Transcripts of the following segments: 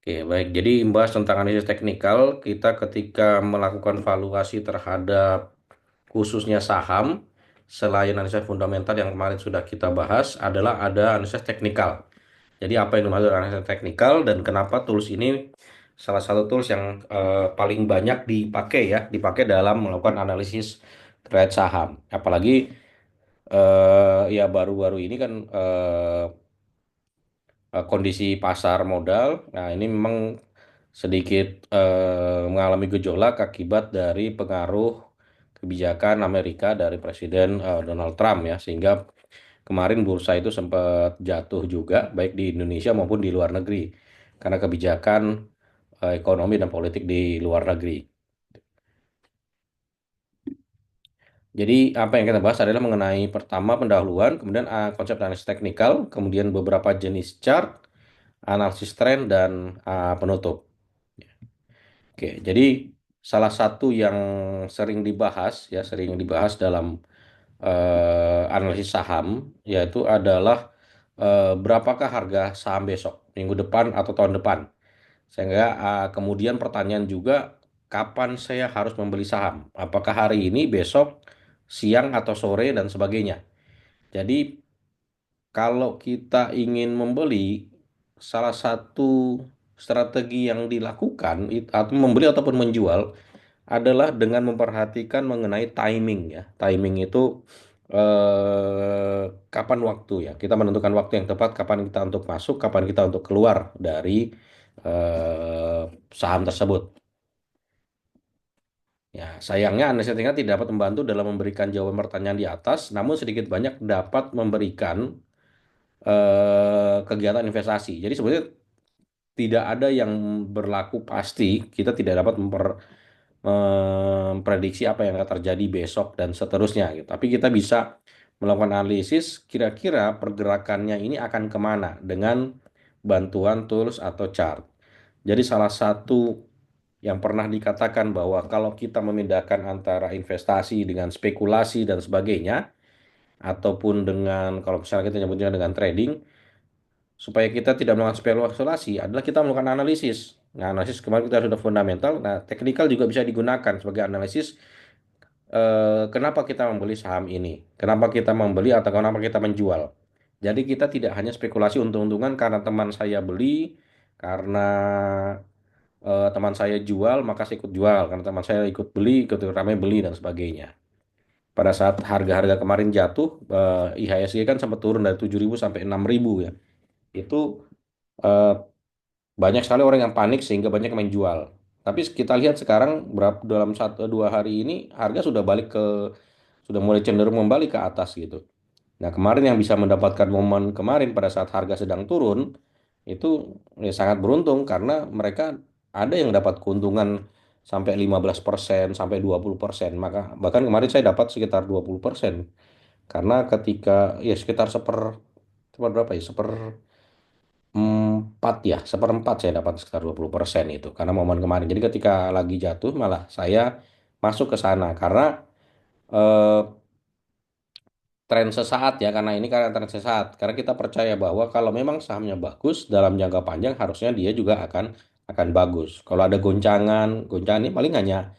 Oke, baik. Jadi membahas tentang analisis teknikal, kita ketika melakukan valuasi terhadap khususnya saham, selain analisis fundamental yang kemarin sudah kita bahas, adalah ada analisis teknikal. Jadi apa yang dimaksud analisis teknikal dan kenapa tools ini salah satu tools yang paling banyak dipakai ya, dipakai dalam melakukan analisis trade saham. Apalagi ya baru-baru ini kan kondisi pasar modal. Nah, ini memang sedikit mengalami gejolak akibat dari pengaruh kebijakan Amerika dari Presiden Donald Trump ya, sehingga kemarin bursa itu sempat jatuh juga baik di Indonesia maupun di luar negeri karena kebijakan ekonomi dan politik di luar negeri. Jadi apa yang kita bahas adalah mengenai pertama pendahuluan, kemudian konsep analisis teknikal, kemudian beberapa jenis chart, analisis tren dan penutup. Oke, jadi salah satu yang sering dibahas ya, sering dibahas dalam analisis saham yaitu adalah berapakah harga saham besok, minggu depan atau tahun depan. Sehingga kemudian pertanyaan juga kapan saya harus membeli saham? Apakah hari ini, besok, siang atau sore dan sebagainya. Jadi kalau kita ingin membeli, salah satu strategi yang dilakukan atau membeli ataupun menjual adalah dengan memperhatikan mengenai timing ya. Timing itu kapan waktu ya. Kita menentukan waktu yang tepat kapan kita untuk masuk, kapan kita untuk keluar dari eh, saham tersebut. Ya, sayangnya analisis teknikal tidak dapat membantu dalam memberikan jawaban pertanyaan di atas, namun sedikit banyak dapat memberikan kegiatan investasi. Jadi sebenarnya tidak ada yang berlaku pasti. Kita tidak dapat memprediksi apa yang akan terjadi besok dan seterusnya gitu. Tapi kita bisa melakukan analisis kira-kira pergerakannya ini akan kemana dengan bantuan tools atau chart. Jadi salah satu yang pernah dikatakan bahwa kalau kita memindahkan antara investasi dengan spekulasi dan sebagainya, ataupun dengan kalau misalnya kita nyebutnya dengan trading, supaya kita tidak melakukan spekulasi adalah kita melakukan analisis. Nah, analisis kemarin kita sudah fundamental. Nah, teknikal juga bisa digunakan sebagai analisis kenapa kita membeli saham ini, kenapa kita membeli atau kenapa kita menjual. Jadi kita tidak hanya spekulasi untung-untungan karena teman saya beli, karena teman saya jual, maka saya ikut jual. Karena teman saya ikut beli, ikut ramai beli dan sebagainya. Pada saat harga-harga kemarin jatuh, IHSG kan sempat turun dari 7.000 sampai 6.000 ya. Itu eh, banyak sekali orang yang panik sehingga banyak yang menjual. Tapi kita lihat sekarang berapa dalam satu dua hari ini harga sudah balik ke sudah mulai cenderung kembali ke atas gitu. Nah, kemarin yang bisa mendapatkan momen kemarin pada saat harga sedang turun itu ya sangat beruntung karena mereka ada yang dapat keuntungan sampai 15% sampai 20%. Maka bahkan kemarin saya dapat sekitar 20% karena ketika ya sekitar seper berapa ya? Seperempat ya, seperempat saya dapat sekitar 20% itu karena momen kemarin. Jadi ketika lagi jatuh malah saya masuk ke sana karena eh, tren sesaat ya karena tren sesaat karena kita percaya bahwa kalau memang sahamnya bagus dalam jangka panjang harusnya dia juga akan bagus. Kalau ada goncangan ini paling hanya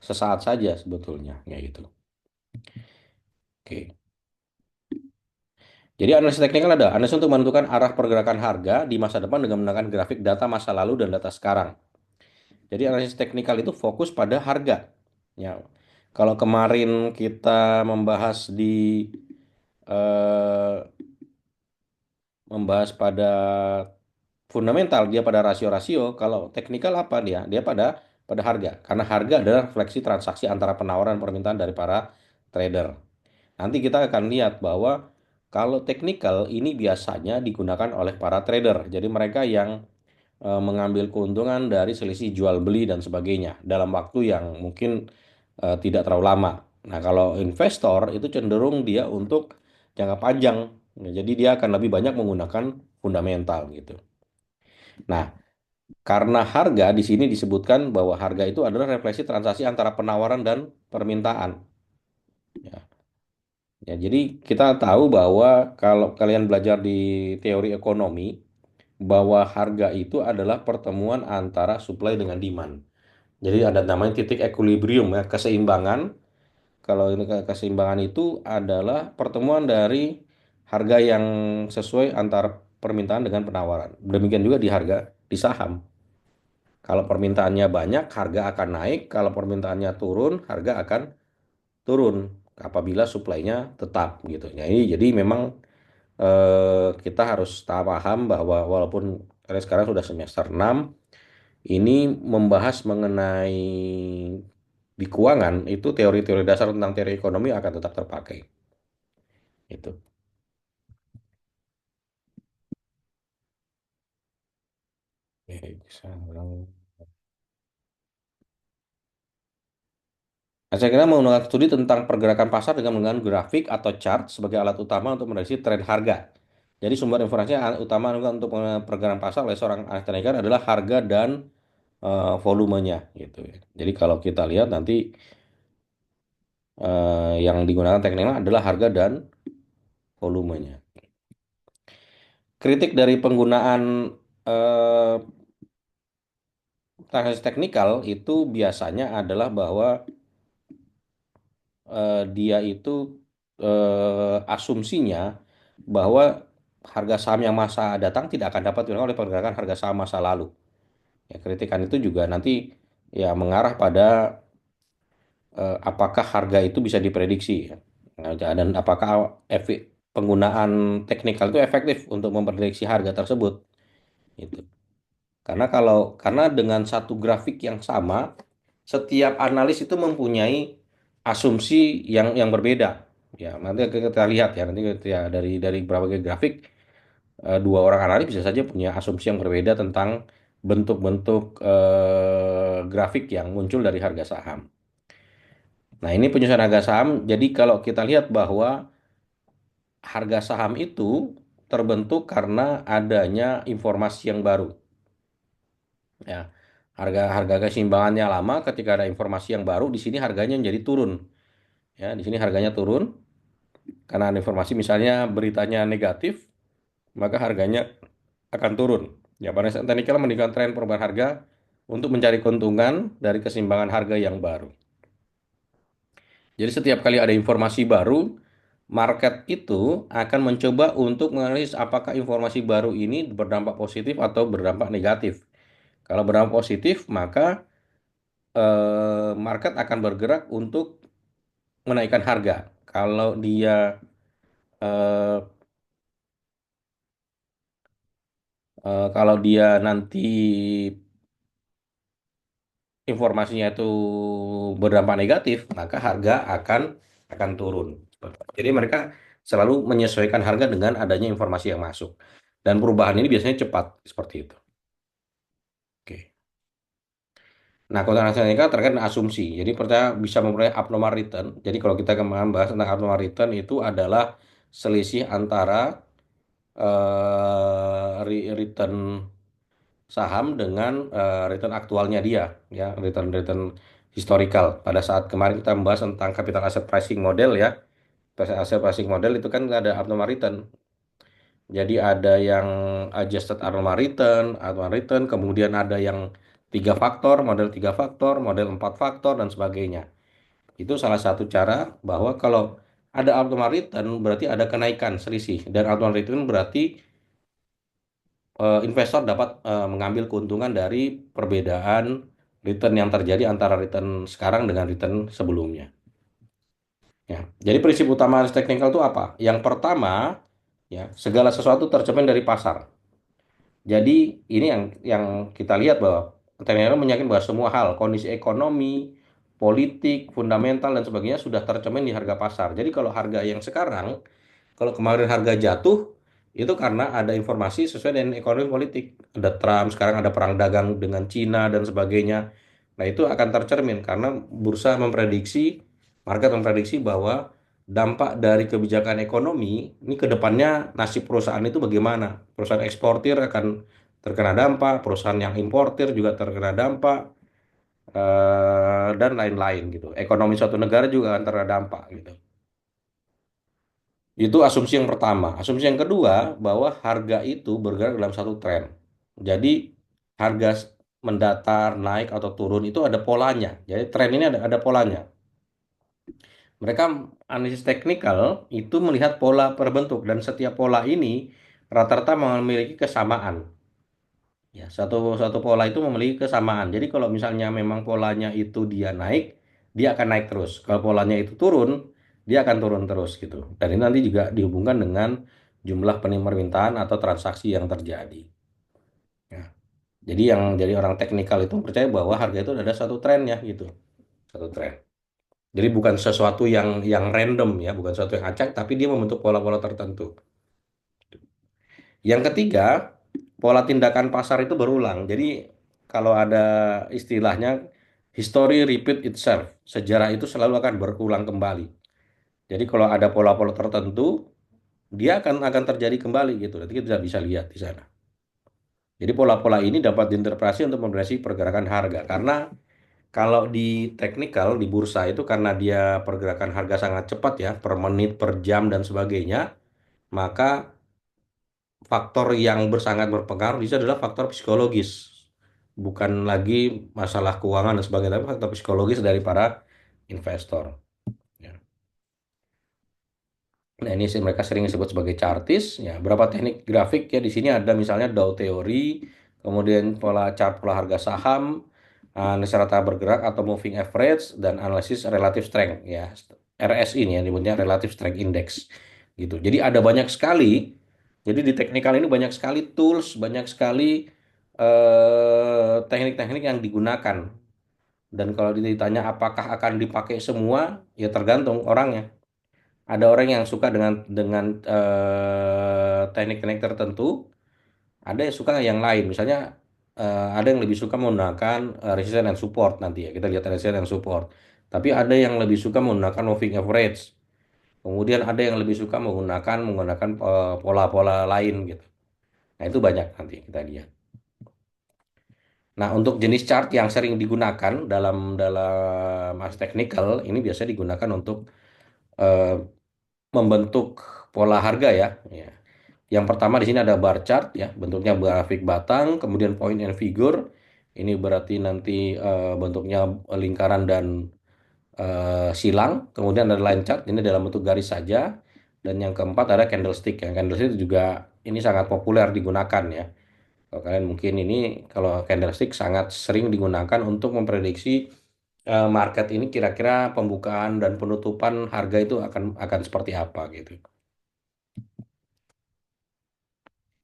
sesaat saja sebetulnya ya gitu. Oke. Jadi analisis teknikal ada analisis untuk menentukan arah pergerakan harga di masa depan dengan menggunakan grafik data masa lalu dan data sekarang. Jadi analisis teknikal itu fokus pada harga. Ya. Kalau kemarin kita eh, membahas pada fundamental, dia pada rasio-rasio. Kalau teknikal apa dia? Dia pada harga. Karena harga adalah refleksi transaksi antara penawaran dan permintaan dari para trader. Nanti kita akan lihat bahwa kalau teknikal ini biasanya digunakan oleh para trader. Jadi mereka yang mengambil keuntungan dari selisih jual beli dan sebagainya dalam waktu yang mungkin tidak terlalu lama. Nah, kalau investor itu cenderung dia untuk jangka panjang. Nah, jadi dia akan lebih banyak menggunakan fundamental gitu. Nah, karena harga di sini disebutkan bahwa harga itu adalah refleksi transaksi antara penawaran dan permintaan. Ya, ya, jadi kita tahu bahwa kalau kalian belajar di teori ekonomi, bahwa harga itu adalah pertemuan antara supply dengan demand. Jadi ada namanya titik equilibrium ya, keseimbangan. Kalau ini keseimbangan itu adalah pertemuan dari harga yang sesuai antara permintaan dengan penawaran. Demikian juga di harga di saham. Kalau permintaannya banyak, harga akan naik. Kalau permintaannya turun, harga akan turun apabila suplainya tetap gitu. Jadi memang kita harus paham bahwa walaupun sekarang sudah semester 6, ini membahas mengenai di keuangan itu teori-teori dasar tentang teori ekonomi akan tetap terpakai. Itu. Oke, nah, saya kira menggunakan studi tentang pergerakan pasar dengan menggunakan grafik atau chart sebagai alat utama untuk prediksi tren harga. Jadi sumber informasi yang utama untuk pergerakan pasar oleh seorang ahli tekniker adalah harga dan volumenya gitu ya. Jadi kalau kita lihat nanti yang digunakan tekniknya adalah harga dan volumenya. Kritik dari penggunaan eh, analisis teknikal itu biasanya adalah bahwa dia itu asumsinya bahwa harga saham yang masa datang tidak akan dapat dilakukan oleh pergerakan harga saham masa lalu. Ya, kritikan itu juga nanti ya mengarah pada apakah harga itu bisa diprediksi ya. Nah, dan apakah penggunaan teknikal itu efektif untuk memprediksi harga tersebut. Gitu. Karena dengan satu grafik yang sama, setiap analis itu mempunyai asumsi yang berbeda. Ya, nanti kita lihat ya, nanti kita ya, dari berbagai grafik, dua orang analis bisa saja punya asumsi yang berbeda tentang bentuk-bentuk grafik yang muncul dari harga saham. Nah, ini penyusunan harga saham. Jadi kalau kita lihat bahwa harga saham itu terbentuk karena adanya informasi yang baru. Ya, harga keseimbangannya lama, ketika ada informasi yang baru, di sini harganya menjadi turun. Ya, di sini harganya turun karena ada informasi misalnya beritanya negatif, maka harganya akan turun. Ya, pada saat teknikal menunjukkan tren perubahan harga untuk mencari keuntungan dari keseimbangan harga yang baru. Jadi setiap kali ada informasi baru, market itu akan mencoba untuk menganalisis apakah informasi baru ini berdampak positif atau berdampak negatif. Kalau berdampak positif, maka market akan bergerak untuk menaikkan harga. Eh, kalau dia nanti informasinya itu berdampak negatif, maka harga akan turun. Jadi mereka selalu menyesuaikan harga dengan adanya informasi yang masuk. Dan perubahan ini biasanya cepat seperti itu. Oke. Nah, keuntungan AstraZeneca terkait dengan asumsi. Jadi percaya bisa memperoleh abnormal return. Jadi kalau kita kemarin bahas tentang abnormal return itu adalah selisih antara return saham dengan return aktualnya dia, ya return historical. Pada saat kemarin kita membahas tentang capital asset pricing model ya, capital asset pricing model itu kan ada abnormal return. Jadi ada yang adjusted abnormal return, kemudian ada yang tiga faktor, model empat faktor dan sebagainya. Itu salah satu cara bahwa kalau ada abnormal return berarti ada kenaikan selisih dan abnormal return berarti investor dapat mengambil keuntungan dari perbedaan return yang terjadi antara return sekarang dengan return sebelumnya. Ya, jadi prinsip utama analis teknikal itu apa? Yang pertama, ya segala sesuatu tercermin dari pasar. Jadi ini yang kita lihat bahwa teknikal meyakinkan bahwa semua hal, kondisi ekonomi, politik, fundamental dan sebagainya sudah tercermin di harga pasar. Jadi kalau harga yang sekarang, kalau kemarin harga jatuh, itu karena ada informasi sesuai dengan ekonomi politik. Ada Trump, sekarang ada perang dagang dengan Cina dan sebagainya. Nah, itu akan tercermin karena bursa memprediksi, market memprediksi bahwa dampak dari kebijakan ekonomi ini ke depannya nasib perusahaan itu bagaimana. Perusahaan eksportir akan terkena dampak, perusahaan yang importir juga terkena dampak, dan lain-lain gitu. Ekonomi suatu negara juga akan terkena dampak gitu. Itu asumsi yang pertama. Asumsi yang kedua, bahwa harga itu bergerak dalam satu tren. Jadi harga mendatar, naik atau turun itu ada polanya. Jadi tren ini ada polanya. Mereka analisis teknikal itu melihat pola terbentuk dan setiap pola ini rata-rata memiliki kesamaan. Ya, satu satu pola itu memiliki kesamaan. Jadi kalau misalnya memang polanya itu dia naik, dia akan naik terus. Kalau polanya itu turun, dia akan turun terus gitu. Dan ini nanti juga dihubungkan dengan jumlah permintaan atau transaksi yang terjadi. Ya. Jadi yang jadi orang teknikal itu percaya bahwa harga itu ada satu tren ya gitu, satu tren. Jadi bukan sesuatu yang random ya, bukan sesuatu yang acak, tapi dia membentuk pola-pola tertentu. Yang ketiga, pola tindakan pasar itu berulang. Jadi kalau ada istilahnya history repeat itself, sejarah itu selalu akan berulang kembali. Jadi kalau ada pola-pola tertentu, dia akan terjadi kembali gitu. Nanti kita bisa lihat di sana. Jadi pola-pola ini dapat diinterpretasi untuk memprediksi pergerakan harga. Karena kalau di teknikal di bursa itu karena dia pergerakan harga sangat cepat ya, per menit, per jam dan sebagainya, maka faktor yang sangat berpengaruh di situ adalah faktor psikologis. Bukan lagi masalah keuangan dan sebagainya, tapi faktor psikologis dari para investor. Ya. Nah, ini sih mereka sering disebut sebagai chartis. Ya, berapa teknik grafik ya di sini ada misalnya Dow teori, kemudian pola chart pola harga saham, analisis rata bergerak atau moving average dan analisis relative strength ya. RSI ini yang disebutnya relative strength index gitu. Jadi ada banyak sekali. Jadi di teknikal ini banyak sekali tools, banyak sekali teknik-teknik yang digunakan. Dan kalau ditanya apakah akan dipakai semua, ya tergantung orangnya. Ada orang yang suka dengan teknik-teknik tertentu, ada yang suka yang lain. Misalnya ada yang lebih suka menggunakan resistance and support nanti ya. Kita lihat resistance and support. Tapi ada yang lebih suka menggunakan moving average. Kemudian ada yang lebih suka menggunakan pola-pola lain gitu. Nah, itu banyak nanti kita lihat. Nah, untuk jenis chart yang sering digunakan dalam dalam aspek technical ini biasanya digunakan untuk eh, membentuk pola harga ya. Ya. Yang pertama di sini ada bar chart ya, bentuknya grafik batang, kemudian point and figure. Ini berarti nanti bentuknya lingkaran dan silang. Kemudian ada line chart, ini dalam bentuk garis saja. Dan yang keempat ada candlestick. Yang candlestick juga ini sangat populer digunakan ya. Kalau kalian mungkin ini kalau candlestick sangat sering digunakan untuk memprediksi market ini kira-kira pembukaan dan penutupan harga itu akan seperti apa gitu.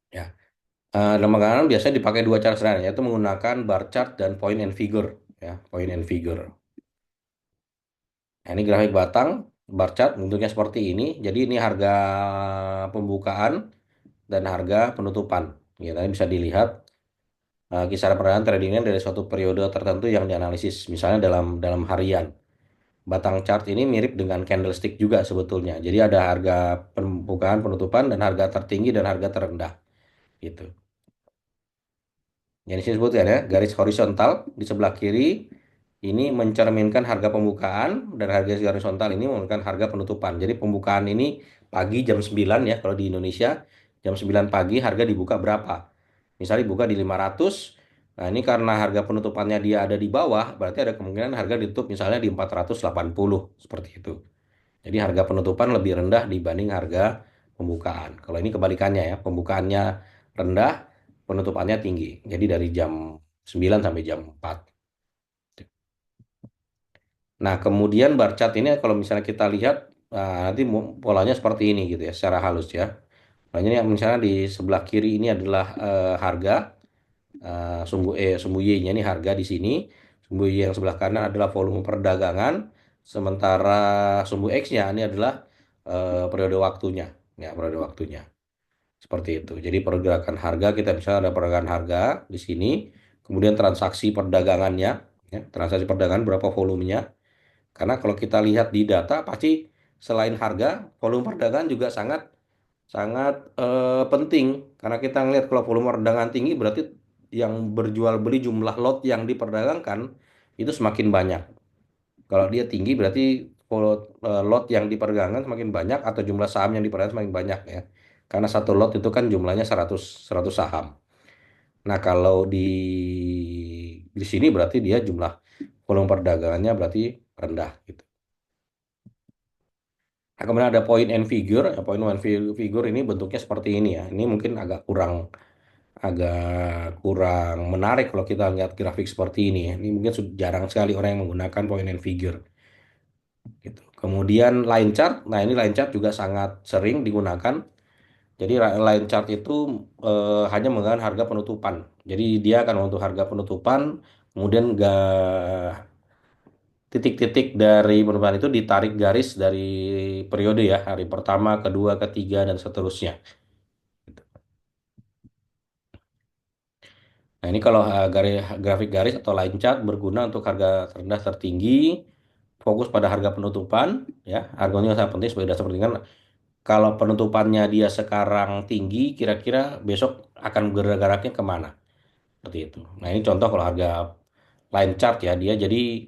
Ya. Dalam pengamanan biasanya dipakai dua cara sederhana, yaitu menggunakan bar chart dan point and figure. Ya, point and figure. Nah, ini grafik batang, bar chart bentuknya seperti ini. Jadi ini harga pembukaan dan harga penutupan. Ya, tadi bisa dilihat kisaran perdagangan tradingnya dari suatu periode tertentu yang dianalisis, misalnya dalam dalam harian. Batang chart ini mirip dengan candlestick juga sebetulnya. Jadi ada harga pembukaan, penutupan, dan harga tertinggi dan harga terendah. Gitu. Yang disebutkan ya, garis horizontal di sebelah kiri ini mencerminkan harga pembukaan dan harga horizontal ini menunjukkan harga penutupan. Jadi pembukaan ini pagi jam 9 ya kalau di Indonesia, jam 9 pagi harga dibuka berapa? Misalnya dibuka di 500. Nah, ini karena harga penutupannya dia ada di bawah, berarti ada kemungkinan harga ditutup misalnya di 480 seperti itu. Jadi harga penutupan lebih rendah dibanding harga pembukaan. Kalau ini kebalikannya ya, pembukaannya rendah, penutupannya tinggi. Jadi dari jam 9 sampai jam 4. Nah, kemudian bar chart ini kalau misalnya kita lihat nanti polanya seperti ini gitu ya, secara halus ya. Polanya ini misalnya di sebelah kiri ini adalah harga sumbu Y-nya ini harga di sini. Sumbu Y yang sebelah kanan adalah volume perdagangan, sementara sumbu X-nya ini adalah periode waktunya. Ya, periode waktunya. Seperti itu. Jadi pergerakan harga kita bisa ada pergerakan harga di sini, kemudian transaksi perdagangannya, ya, transaksi perdagangan berapa volumenya. Karena kalau kita lihat di data pasti selain harga, volume perdagangan juga sangat sangat penting karena kita ngelihat kalau volume perdagangan tinggi berarti yang berjual beli jumlah lot yang diperdagangkan itu semakin banyak. Kalau dia tinggi berarti lot yang diperdagangkan semakin banyak atau jumlah saham yang diperdagangkan semakin banyak ya. Karena satu lot itu kan jumlahnya 100 saham. Nah, kalau di sini berarti dia jumlah volume perdagangannya berarti rendah gitu. Nah, kemudian ada point and figure. Ya, point and figure ini bentuknya seperti ini ya. Ini mungkin agak kurang menarik kalau kita lihat grafik seperti ini ya. Ini mungkin jarang sekali orang yang menggunakan point and figure gitu. Kemudian line chart. Nah, ini line chart juga sangat sering digunakan. Jadi line chart itu hanya menggunakan harga penutupan. Jadi dia akan untuk harga penutupan, kemudian titik-titik dari penutupan itu ditarik garis dari periode ya, hari pertama, kedua, ketiga, dan seterusnya. Nah, ini kalau grafik garis atau line chart berguna untuk harga terendah tertinggi, fokus pada harga penutupan, ya. Harganya sangat penting sebagai dasar pertimbangan. Kalau penutupannya dia sekarang tinggi, kira-kira besok akan bergeraknya kemana? Seperti itu. Nah, ini contoh kalau harga line chart ya, dia jadi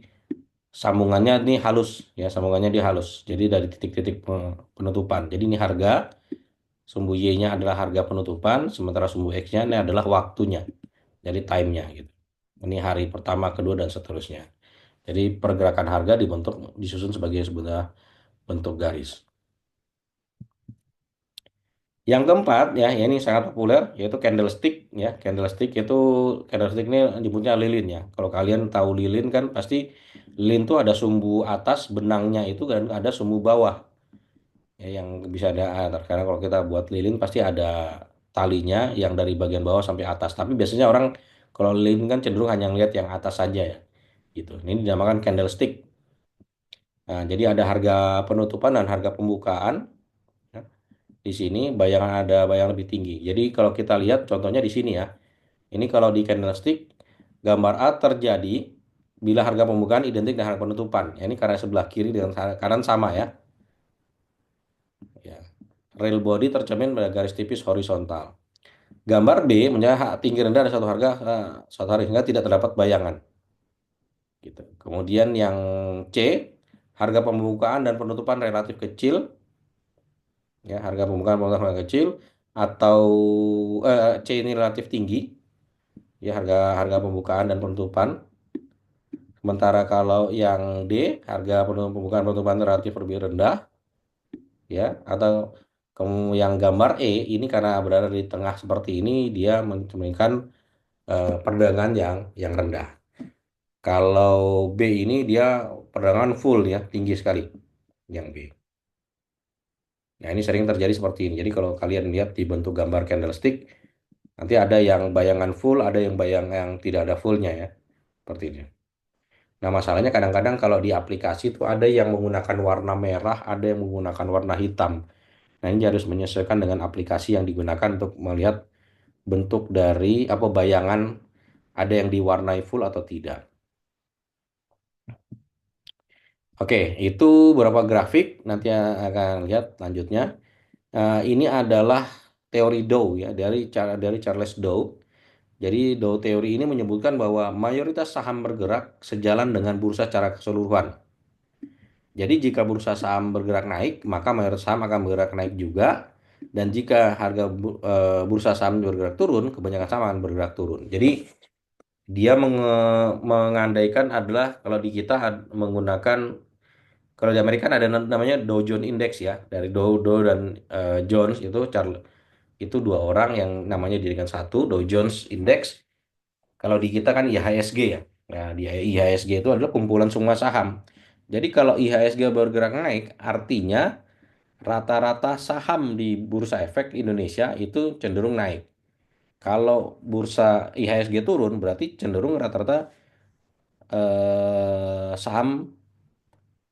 sambungannya ini halus, ya, sambungannya dia halus. Jadi dari titik-titik penutupan. Jadi ini harga, sumbu Y-nya adalah harga penutupan, sementara sumbu X-nya ini adalah waktunya. Jadi time-nya gitu. Ini hari pertama, kedua, dan seterusnya. Jadi pergerakan harga disusun sebagai sebuah bentuk garis. Yang keempat ya, ini sangat populer yaitu candlestick ya. Candlestick ini nyebutnya lilin ya. Kalau kalian tahu lilin kan pasti lilin tuh ada sumbu atas benangnya itu kan ada sumbu bawah ya, yang bisa ada karena kalau kita buat lilin pasti ada talinya yang dari bagian bawah sampai atas. Tapi biasanya orang kalau lilin kan cenderung hanya lihat yang atas saja ya. Gitu. Ini dinamakan candlestick. Nah, jadi ada harga penutupan dan harga pembukaan. Ya. Di sini ada bayangan lebih tinggi. Jadi kalau kita lihat contohnya di sini ya. Ini kalau di candlestick gambar A terjadi bila harga pembukaan identik dengan harga penutupan. Ya, ini karena sebelah kiri dengan kanan sama ya. Ya. Real body tercermin pada garis tipis horizontal. Gambar B menunjukkan tinggi rendah ada suatu hari hingga tidak terdapat bayangan. Gitu. Kemudian yang C, harga pembukaan dan penutupan relatif kecil, ya harga pembukaan penutupan relatif kecil atau C ini relatif tinggi, ya harga harga pembukaan dan penutupan. Sementara kalau yang D, harga pembukaan penutupan relatif lebih rendah, ya atau yang gambar E ini karena berada di tengah seperti ini dia mencerminkan perdagangan yang rendah. Kalau B ini dia perdagangan full ya, tinggi sekali yang B. Nah, ini sering terjadi seperti ini. Jadi kalau kalian lihat di bentuk gambar candlestick, nanti ada yang bayangan full, ada yang yang tidak ada fullnya ya, seperti ini. Nah, masalahnya kadang-kadang kalau di aplikasi itu ada yang menggunakan warna merah, ada yang menggunakan warna hitam. Nah, ini harus menyesuaikan dengan aplikasi yang digunakan untuk melihat bentuk dari apa bayangan ada yang diwarnai full atau tidak. Oke, itu beberapa grafik nanti akan lihat lanjutnya. Ini adalah teori Dow ya dari Charles Dow. Jadi Dow teori ini menyebutkan bahwa mayoritas saham bergerak sejalan dengan bursa secara keseluruhan. Jadi jika bursa saham bergerak naik, maka mayoritas saham akan bergerak naik juga. Dan jika harga bursa saham bergerak turun, kebanyakan saham akan bergerak turun. Jadi dia mengandaikan adalah kalau di kita menggunakan kalau di Amerika ada namanya Dow Jones Index ya dari Dow dan Jones itu dua orang yang namanya dijadikan satu Dow Jones Index. Kalau di kita kan IHSG ya. Nah, di IHSG itu adalah kumpulan semua saham. Jadi kalau IHSG bergerak naik, artinya rata-rata saham di Bursa Efek Indonesia itu cenderung naik. Kalau bursa IHSG turun, berarti cenderung rata-rata saham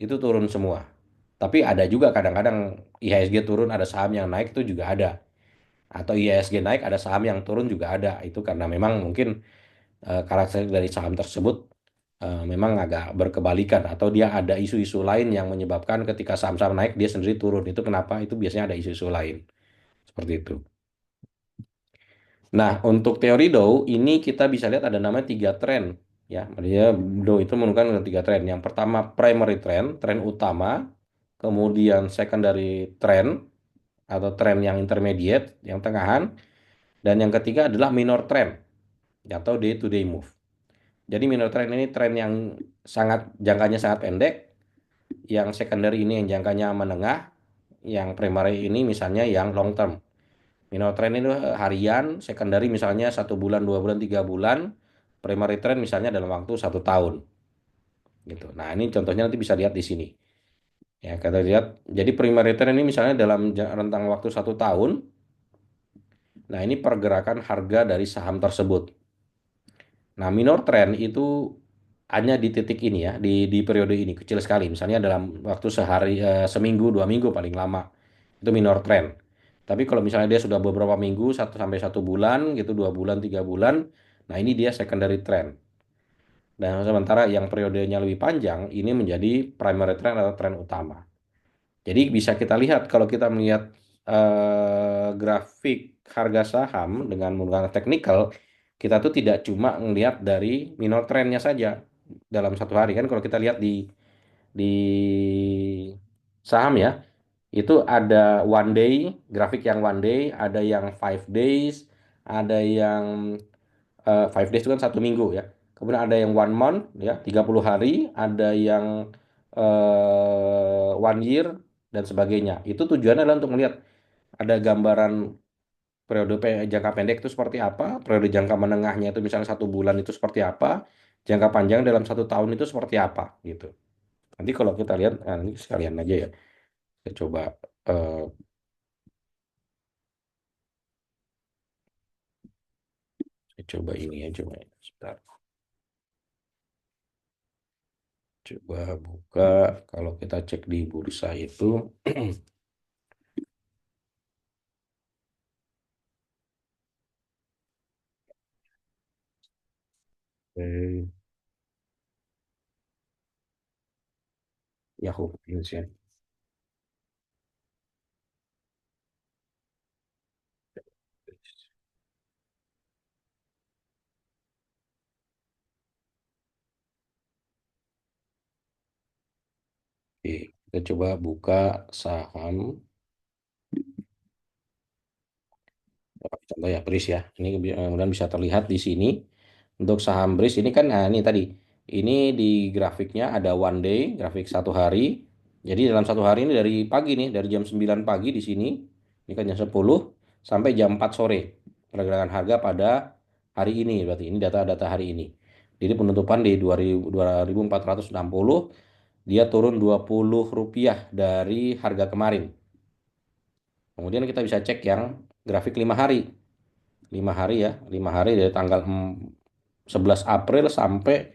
itu turun semua. Tapi ada juga kadang-kadang IHSG turun, ada saham yang naik itu juga ada. Atau IHSG naik, ada saham yang turun juga ada. Itu karena memang mungkin karakter dari saham tersebut memang agak berkebalikan atau dia ada isu-isu lain yang menyebabkan ketika saham-saham naik dia sendiri turun. Itu kenapa? Itu biasanya ada isu-isu lain. Seperti itu. Nah, untuk teori Dow ini kita bisa lihat ada namanya tiga tren Ya, dia Do itu menunjukkan ada tiga tren. Yang pertama primary trend, tren utama, kemudian secondary trend atau tren yang intermediate, yang tengahan, dan yang ketiga adalah minor trend atau day to day move. Jadi minor trend ini tren yang jangkanya sangat pendek, yang secondary ini yang jangkanya menengah, yang primary ini misalnya yang long term. Minor trend itu harian, secondary misalnya 1 bulan, 2 bulan, 3 bulan, primary trend misalnya dalam waktu 1 tahun gitu. Nah ini contohnya nanti bisa lihat di sini. Ya kita lihat. Jadi primary trend ini misalnya dalam rentang waktu 1 tahun. Nah ini pergerakan harga dari saham tersebut. Nah minor trend itu hanya di titik ini ya, di periode ini kecil sekali. Misalnya dalam waktu seminggu, 2 minggu paling lama. Itu minor trend. Tapi kalau misalnya dia sudah beberapa minggu, 1 sampai 1 bulan gitu, 2 bulan, 3 bulan, nah ini dia secondary trend. Dan sementara yang periodenya lebih panjang, ini menjadi primary trend atau trend utama. Jadi bisa kita lihat kalau kita melihat grafik harga saham dengan menggunakan teknikal, kita tuh tidak cuma melihat dari minor trendnya saja dalam 1 hari kan. Kalau kita lihat di saham ya, itu ada one day, grafik yang one day, ada yang 5 days, ada yang 5 days itu kan 1 minggu ya. Kemudian ada yang 1 month ya, 30 hari, ada yang 1 year dan sebagainya. Itu tujuannya adalah untuk melihat ada gambaran periode jangka pendek itu seperti apa, periode jangka menengahnya itu misalnya 1 bulan itu seperti apa, jangka panjang dalam 1 tahun itu seperti apa gitu. Nanti kalau kita lihat, nah ini sekalian aja ya. Saya coba eh, saya coba ini ya, coba ya. Sebentar. Coba buka kalau kita cek di bursa itu. eh, Yahoo Finance ya. Oke, kita coba buka saham. Contoh ya BRIS ya. Ini kemudian bisa terlihat di sini. Untuk saham BRIS ini kan, nah ini tadi. Ini di grafiknya ada one day, grafik 1 hari. Jadi dalam 1 hari ini dari pagi nih, dari jam 9 pagi di sini. Ini kan jam 10 sampai jam 4 sore. Pergerakan harga pada hari ini. Berarti ini data-data hari ini. Jadi penutupan di 2460, dia turun Rp20 dari harga kemarin. Kemudian kita bisa cek yang grafik 5 hari. 5 hari ya, 5 hari dari tanggal 11 April sampai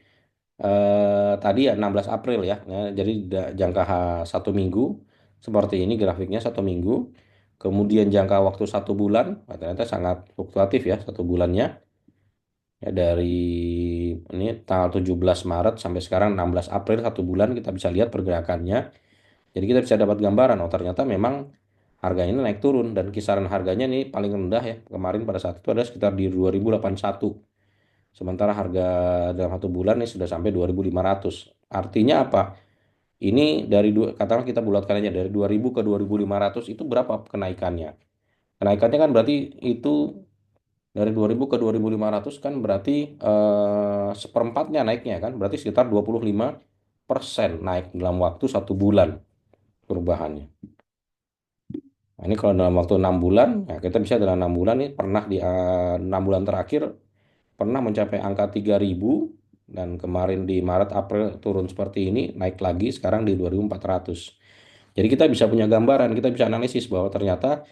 tadi ya 16 April ya. Ya, jadi jangka 1 minggu seperti ini grafiknya 1 minggu. Kemudian jangka waktu 1 bulan, nah, ternyata sangat fluktuatif ya 1 bulannya. Ya dari ini tanggal 17 Maret sampai sekarang 16 April 1 bulan kita bisa lihat pergerakannya. Jadi kita bisa dapat gambaran, oh ternyata memang harganya ini naik turun dan kisaran harganya ini paling rendah ya. Kemarin pada saat itu ada sekitar di 2081. Sementara harga dalam 1 bulan ini sudah sampai 2500. Artinya apa? Ini dari katakanlah kita bulatkan aja dari 2000 ke 2500 itu berapa kenaikannya? Kenaikannya kan berarti itu dari 2000 ke 2500 kan berarti seperempatnya naiknya kan? Berarti sekitar 25% naik dalam waktu 1 bulan perubahannya. Nah, ini kalau dalam waktu 6 bulan, ya kita bisa dalam 6 bulan nih pernah di 6 bulan terakhir pernah mencapai angka 3000 dan kemarin di Maret April turun seperti ini, naik lagi sekarang di 2400. Jadi kita bisa punya gambaran, kita bisa analisis bahwa ternyata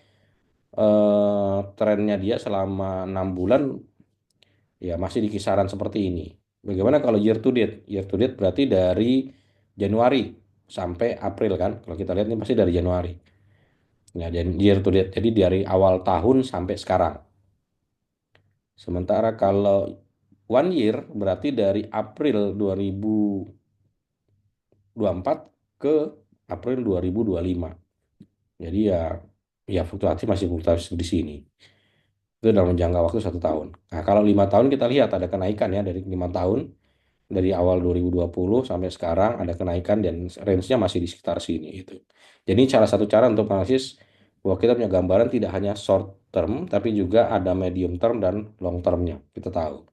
trennya dia selama 6 bulan ya masih di kisaran seperti ini. Bagaimana kalau year to date? Year to date berarti dari Januari sampai April kan? Kalau kita lihat ini pasti dari Januari. Nah, dan year to date. Jadi dari awal tahun sampai sekarang. Sementara kalau 1 year berarti dari April 2024 ke April 2025. Jadi ya fluktuatif masih fluktuatif di sini. Itu dalam jangka waktu 1 tahun. Nah, kalau 5 tahun kita lihat ada kenaikan ya dari 5 tahun. dari awal 2020 sampai sekarang ada kenaikan dan range-nya masih di sekitar sini itu. Jadi salah satu cara untuk analisis bahwa kita punya gambaran tidak hanya short term tapi juga ada medium term dan long termnya. Kita tahu.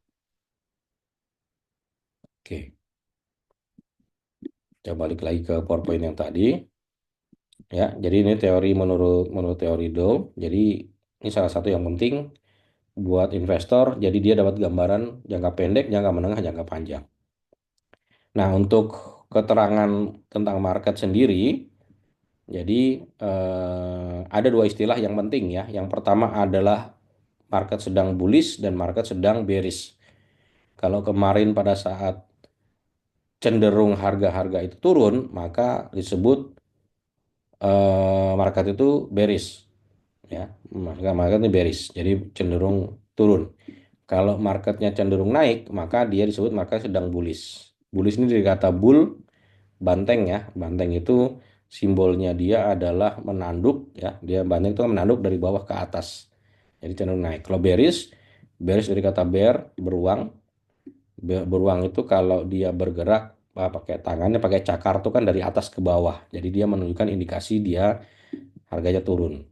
Oke, kita balik lagi ke PowerPoint yang tadi ya. Jadi ini teori menurut menurut teori Dow. Jadi ini salah satu yang penting buat investor. Jadi dia dapat gambaran jangka pendek, jangka menengah, jangka panjang. Nah, untuk keterangan tentang market sendiri, jadi ada dua istilah yang penting ya. Yang pertama adalah market sedang bullish dan market sedang bearish. Kalau kemarin pada saat cenderung harga-harga itu turun, maka disebut market itu bearish ya. Market ini bearish, jadi cenderung turun. Kalau marketnya cenderung naik, maka dia disebut market sedang bullish. Bullish ini dari kata bull, banteng ya. Banteng itu simbolnya dia adalah menanduk ya. Dia banteng itu kan menanduk dari bawah ke atas. Jadi cenderung naik. Kalau bearish, bearish dari kata bear, beruang. Beruang itu kalau dia bergerak pakai tangannya pakai cakar tuh kan dari atas ke bawah. Jadi dia menunjukkan indikasi dia harganya turun.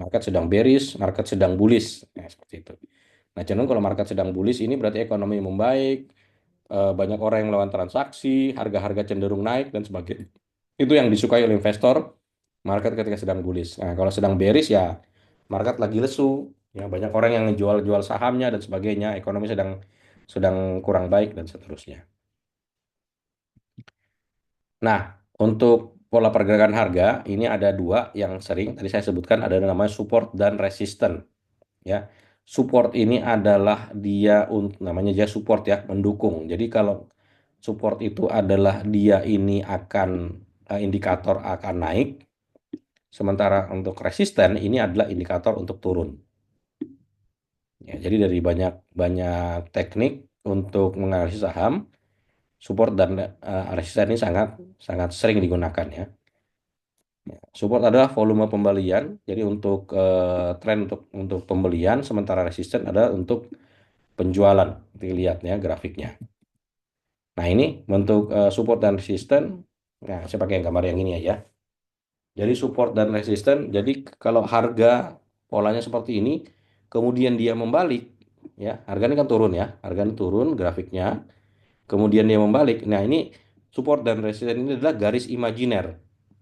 Market sedang bearish, market sedang bullish. Nah, seperti itu. Nah, cenderung kalau market sedang bullish ini berarti ekonomi membaik, banyak orang yang melakukan transaksi, harga-harga cenderung naik dan sebagainya. Itu yang disukai oleh investor market ketika sedang bullish. Nah, kalau sedang bearish ya market lagi lesu, ya banyak orang yang jual-jual sahamnya dan sebagainya, ekonomi sedang sedang kurang baik dan seterusnya. Nah, untuk pola pergerakan harga ini ada dua yang sering tadi saya sebutkan ada namanya support dan resistance ya. Support ini adalah dia namanya dia support ya, mendukung. Jadi kalau support itu adalah dia ini akan indikator akan naik, sementara untuk resisten ini adalah indikator untuk turun. Ya, jadi dari banyak banyak teknik untuk menganalisis saham, support dan resisten ini sangat sangat sering digunakan ya. Support adalah volume pembelian, jadi untuk tren untuk pembelian, sementara resisten adalah untuk penjualan. Dilihat ya grafiknya. Nah ini untuk support dan resisten, nah saya pakai gambar yang ini aja. Jadi support dan resisten, jadi kalau harga polanya seperti ini, kemudian dia membalik, ya harga ini kan turun ya, harga ini turun grafiknya, kemudian dia membalik. Nah ini support dan resisten ini adalah garis imajiner.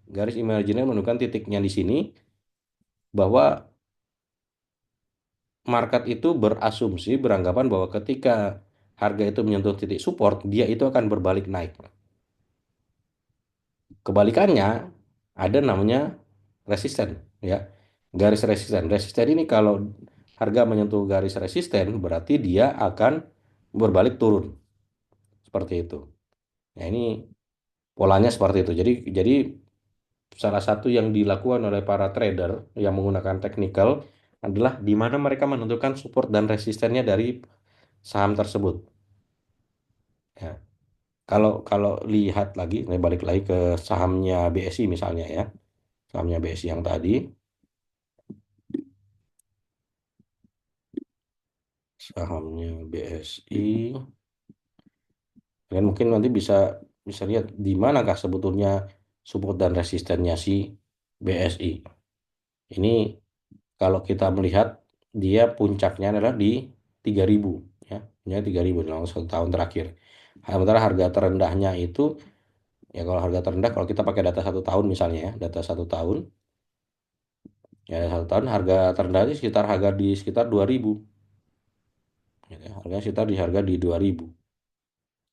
Garis imajiner menunjukkan titiknya di sini bahwa market itu berasumsi beranggapan bahwa ketika harga itu menyentuh titik support, dia itu akan berbalik naik. Kebalikannya ada namanya resisten ya. Garis resisten. Resisten ini kalau harga menyentuh garis resisten berarti dia akan berbalik turun. Seperti itu. Nah, ini polanya seperti itu. Jadi salah satu yang dilakukan oleh para trader yang menggunakan technical adalah di mana mereka menentukan support dan resistennya dari saham tersebut. Ya. Kalau kalau lihat lagi, ini balik lagi ke sahamnya BSI misalnya ya, sahamnya BSI yang tadi, sahamnya BSI, kalian mungkin nanti bisa bisa lihat di manakah sebetulnya support dan resistennya si BSI. Ini kalau kita melihat dia puncaknya adalah di 3.000 ya, punya 3.000 dalam 1 tahun terakhir. Sementara harga terendahnya itu ya kalau harga terendah kalau kita pakai data 1 tahun misalnya ya, data 1 tahun ya 1 tahun harga terendah itu sekitar harga di sekitar 2.000 gitu ya. Harga sekitar di harga di 2.000.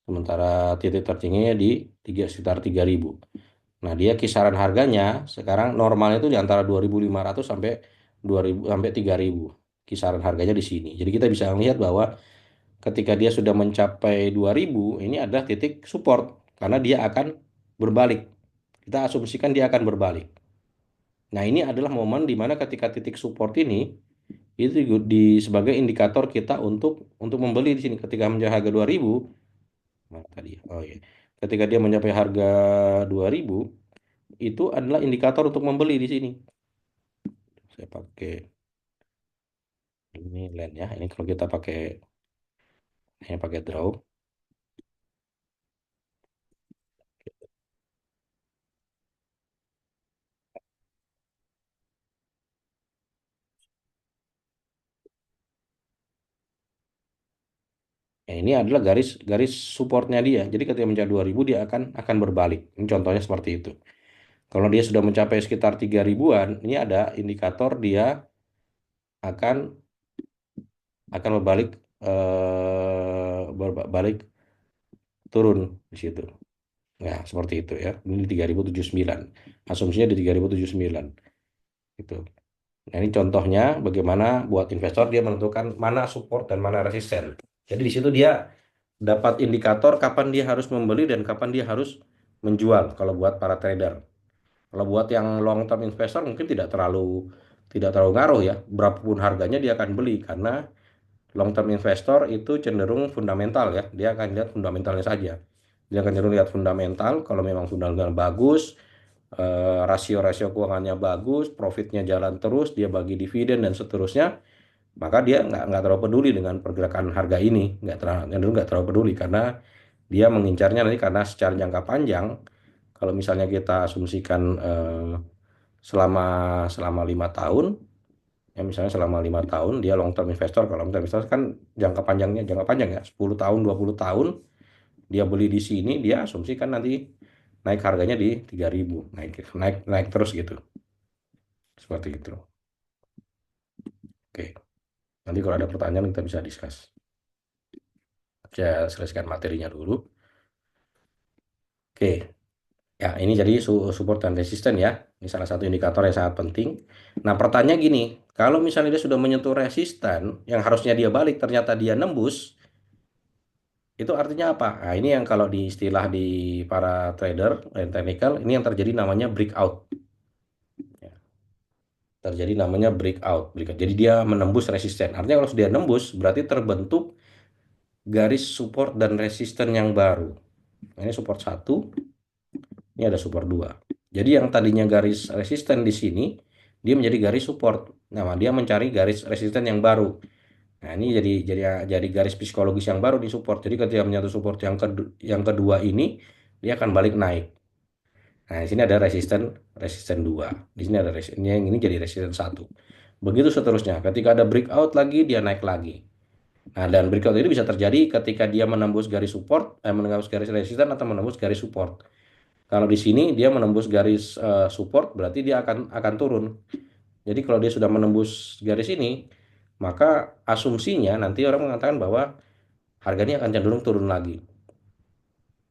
Sementara titik tertingginya di sekitar 3.000. Nah, dia kisaran harganya sekarang normalnya itu di antara 2.500 sampai 2.000 sampai 3.000. Kisaran harganya di sini. Jadi kita bisa melihat bahwa ketika dia sudah mencapai 2.000, ini adalah titik support karena dia akan berbalik. Kita asumsikan dia akan berbalik. Nah, ini adalah momen di mana ketika titik support ini itu sebagai indikator kita untuk membeli di sini ketika mencapai harga 2.000. Nah, tadi oh iya. Ketika dia mencapai harga 2.000 itu adalah indikator untuk membeli di sini. Saya pakai ini line ya. Ini kalau kita pakai draw. Ya, ini adalah garis garis supportnya dia. Jadi ketika mencapai 2000 dia akan berbalik. Ini contohnya seperti itu. Kalau dia sudah mencapai sekitar 3000-an, ini ada indikator dia akan akan berbalik turun di situ. Ya, seperti itu ya. Ini di 3079. Asumsinya di 3079 gitu. Nah, ini contohnya bagaimana buat investor dia menentukan mana support dan mana resisten. Jadi di situ dia dapat indikator kapan dia harus membeli dan kapan dia harus menjual kalau buat para trader. Kalau buat yang long term investor mungkin tidak terlalu ngaruh ya. Berapapun harganya dia akan beli karena long term investor itu cenderung fundamental ya. Dia akan lihat fundamentalnya saja. Dia akan cenderung lihat fundamental. Kalau memang fundamental bagus, rasio-rasio keuangannya bagus, profitnya jalan terus, dia bagi dividen dan seterusnya, maka dia nggak terlalu peduli dengan pergerakan harga ini, nggak terlalu peduli karena dia mengincarnya nanti karena secara jangka panjang. Kalau misalnya kita asumsikan selama selama 5 tahun, ya misalnya selama 5 tahun dia long term investor. Kalau long term investor kan jangka panjang ya, 10 tahun 20 tahun dia beli di sini, dia asumsikan nanti naik harganya di 3000, naik naik naik terus gitu, seperti itu. Oke, nanti kalau ada pertanyaan kita bisa discuss. Saya selesaikan materinya dulu. Oke, ya ini jadi support dan resisten ya. Ini salah satu indikator yang sangat penting. Nah, pertanyaan gini, kalau misalnya dia sudah menyentuh resisten yang harusnya dia balik, ternyata dia nembus, itu artinya apa? Nah, ini yang kalau di istilah di para trader dan technical, ini yang terjadi namanya breakout. Ya, terjadi namanya breakout. Jadi dia menembus resisten. Artinya kalau sudah nembus, berarti terbentuk garis support dan resisten yang baru. Nah, ini support satu, ini ada support 2. Jadi yang tadinya garis resisten di sini, dia menjadi garis support. Nah, dia mencari garis resisten yang baru. Nah, ini jadi garis psikologis yang baru di support. Jadi ketika menyatu support yang kedua ini, dia akan balik naik. Nah, di sini ada resisten resisten 2. Di sini ada resisten yang ini jadi resisten satu. Begitu seterusnya. Ketika ada breakout lagi, dia naik lagi. Nah, dan breakout ini bisa terjadi ketika dia menembus garis support, menembus garis resisten atau menembus garis support. Kalau di sini dia menembus garis support, berarti dia akan turun. Jadi kalau dia sudah menembus garis ini, maka asumsinya nanti orang mengatakan bahwa harganya akan cenderung turun lagi.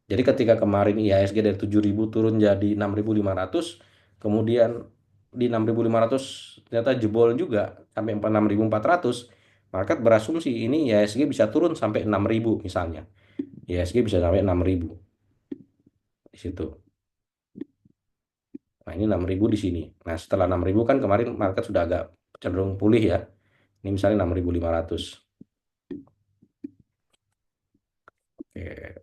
Jadi ketika kemarin IHSG dari 7.000 turun jadi 6.500, kemudian di 6.500 ternyata jebol juga sampai 6.400, market berasumsi ini IHSG bisa turun sampai 6.000 misalnya. IHSG bisa sampai 6.000 di situ. Nah, ini 6.000 di sini. Nah, setelah 6.000 kan kemarin market sudah agak cenderung pulih ya. Ini misalnya 6.500. Oke.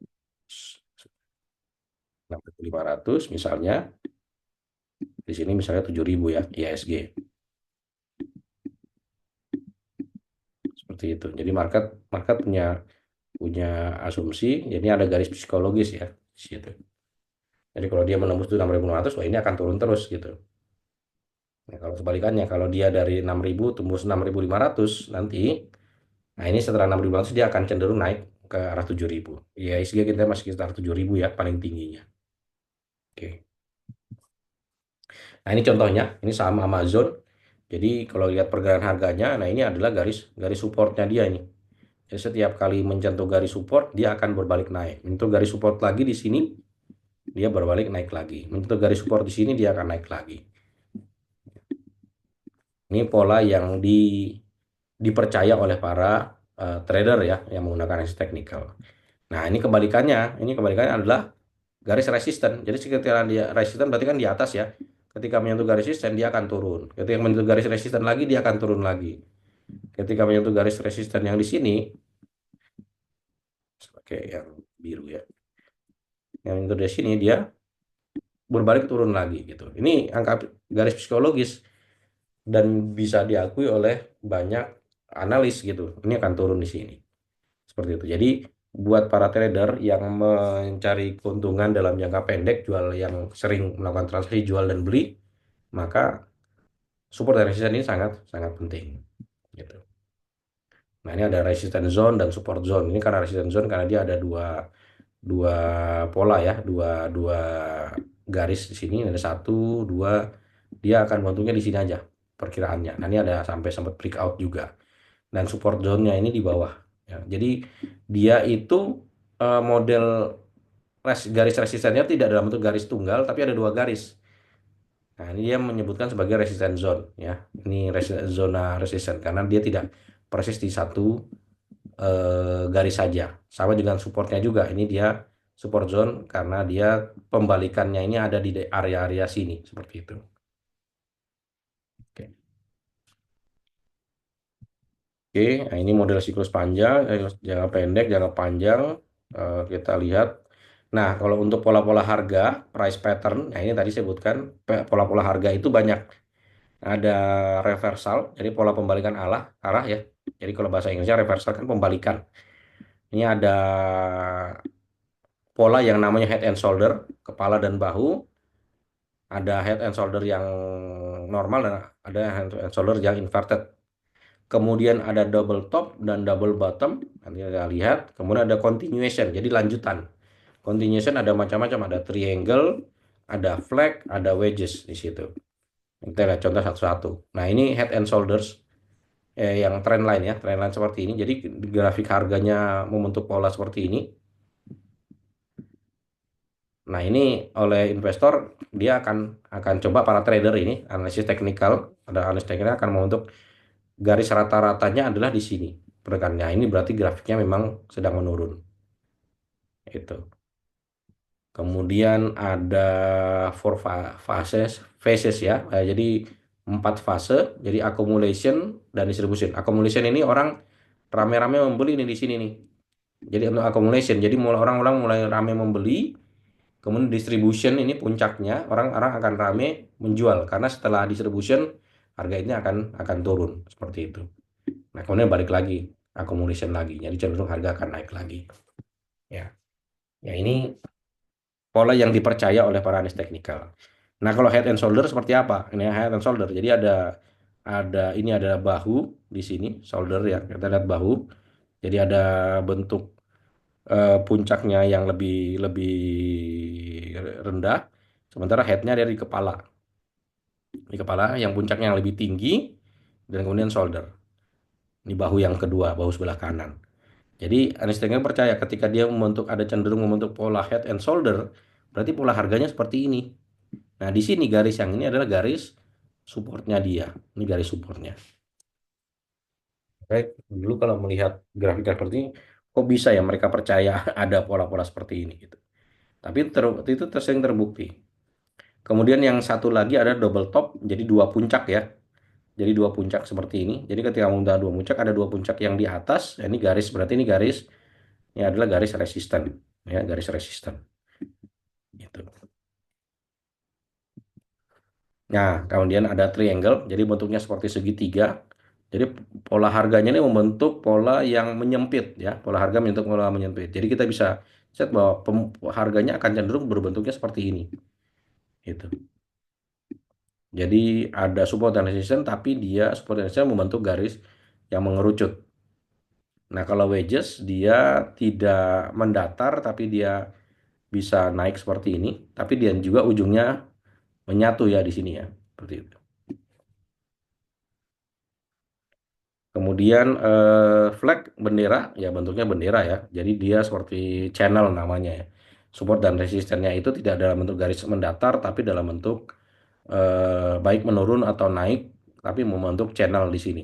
6.500 misalnya. Di sini misalnya 7.000 ya IHSG. Seperti itu. Jadi market market punya punya asumsi, jadi ada garis psikologis ya di situ. Jadi kalau dia menembus itu 6.500, wah ini akan turun terus gitu. Nah, kalau sebalikannya, kalau dia dari 6.000 tembus 6.500 nanti, nah ini setelah 6.500 dia akan cenderung naik ke arah 7.000. Ya, ISG kita masih sekitar 7.000 ya paling tingginya. Oke. Nah, ini contohnya, ini saham Amazon. Jadi kalau lihat pergerakan harganya, nah ini adalah garis garis supportnya dia ini. Jadi setiap kali menyentuh garis support, dia akan berbalik naik. Menyentuh garis support lagi di sini, dia berbalik naik lagi. Menyentuh garis support di sini, dia akan naik lagi. Ini pola yang dipercaya oleh para trader ya, yang menggunakan analysis teknikal. Nah, ini kebalikannya adalah garis resisten. Jadi ketika dia resisten berarti kan di atas ya. Ketika menyentuh garis resisten dia akan turun. Ketika menyentuh garis resisten lagi dia akan turun lagi. Ketika menyentuh garis resisten yang di sini sebagai yang biru ya. Yang menyentuh di sini dia berbalik turun lagi gitu. Ini angka garis psikologis dan bisa diakui oleh banyak analis gitu. Ini akan turun di sini. Seperti itu. Jadi buat para trader yang mencari keuntungan dalam jangka pendek, yang sering melakukan transaksi jual dan beli, maka support dan resistance ini sangat sangat penting gitu. Nah, ini ada resistance zone dan support zone. Ini karena resistance zone karena dia ada dua dua pola ya, dua dua garis di sini ada satu, dua, dia akan bentuknya di sini aja perkiraannya. Nah, ini ada sampai sempat breakout juga. Dan support zone-nya ini di bawah. Ya, jadi dia itu model garis resistennya tidak dalam bentuk garis tunggal, tapi ada dua garis. Nah, ini dia menyebutkan sebagai resistance zone ya. Ini zona resisten karena dia tidak persis di satu garis saja. Sama dengan supportnya juga. Ini dia support zone karena dia pembalikannya ini ada di area-area sini seperti itu. Oke. Oke, nah ini model siklus panjang, jangka pendek, jangka panjang. Kita lihat. Nah, kalau untuk pola-pola harga, price pattern, nah ini tadi saya sebutkan, pola-pola harga itu banyak. Ada reversal, jadi pola pembalikan arah ya. Jadi kalau bahasa Inggrisnya reversal kan pembalikan. Ini ada pola yang namanya head and shoulder, kepala dan bahu. Ada head and shoulder yang normal dan ada head and shoulder yang inverted. Kemudian ada double top dan double bottom. Nanti kita lihat. Kemudian ada continuation, jadi lanjutan. Continuation ada macam-macam, ada triangle, ada flag, ada wedges di situ. Kita lihat contoh satu-satu. Nah, ini head and shoulders yang trend line ya, trend line seperti ini. Jadi grafik harganya membentuk pola seperti ini. Nah, ini oleh investor dia akan coba para trader ini analisis teknikal, ada analisis teknikal akan membentuk garis rata-ratanya adalah di sini. Pergerakannya ini berarti grafiknya memang sedang menurun. Itu. Kemudian ada four phases ya. Jadi empat fase. Jadi accumulation dan distribution. Accumulation ini orang rame-rame membeli ini di sini nih. Jadi untuk accumulation, jadi orang-orang mulai rame membeli. Kemudian distribution ini puncaknya, orang-orang akan rame menjual karena setelah distribution harga ini akan turun seperti itu. Nah, kemudian balik lagi accumulation lagi, jadi cenderung harga akan naik lagi. Ya, ya ini pola yang dipercaya oleh para analis teknikal. Nah, kalau head and shoulder seperti apa? Ini head and shoulder. Jadi ada ini ada bahu di sini, shoulder ya. Kita lihat bahu. Jadi ada bentuk puncaknya yang lebih lebih rendah, sementara headnya dari kepala. Di kepala yang puncaknya yang lebih tinggi dan kemudian shoulder. Ini bahu yang kedua, bahu sebelah kanan. Jadi Einstein percaya ketika dia membentuk ada cenderung membentuk pola head and shoulder, berarti pola harganya seperti ini. Nah, di sini garis yang ini adalah garis supportnya dia. Ini garis supportnya. Baik, dulu kalau melihat grafik seperti ini, kok bisa ya mereka percaya ada pola-pola seperti ini gitu. Tapi itu sering terbukti. Kemudian yang satu lagi ada double top, jadi dua puncak ya. Jadi dua puncak seperti ini. Jadi ketika mudah dua puncak ada dua puncak yang di atas. Ya, ini garis berarti ini adalah garis resisten ya, garis resisten. Gitu. Nah, kemudian ada triangle, jadi bentuknya seperti segitiga. Jadi pola harganya ini membentuk pola yang menyempit ya, pola harga membentuk pola menyempit. Jadi kita bisa lihat bahwa harganya akan cenderung berbentuknya seperti ini. Gitu. Jadi ada support dan resistance, tapi dia support dan resistance membentuk garis yang mengerucut. Nah, kalau wedges dia tidak mendatar, tapi dia bisa naik seperti ini, tapi dia juga ujungnya menyatu ya di sini ya, seperti itu. Kemudian flag bendera ya bentuknya bendera ya. Jadi dia seperti channel namanya ya. Support dan resistennya itu tidak dalam bentuk garis mendatar tapi dalam bentuk baik menurun atau naik tapi membentuk channel di sini.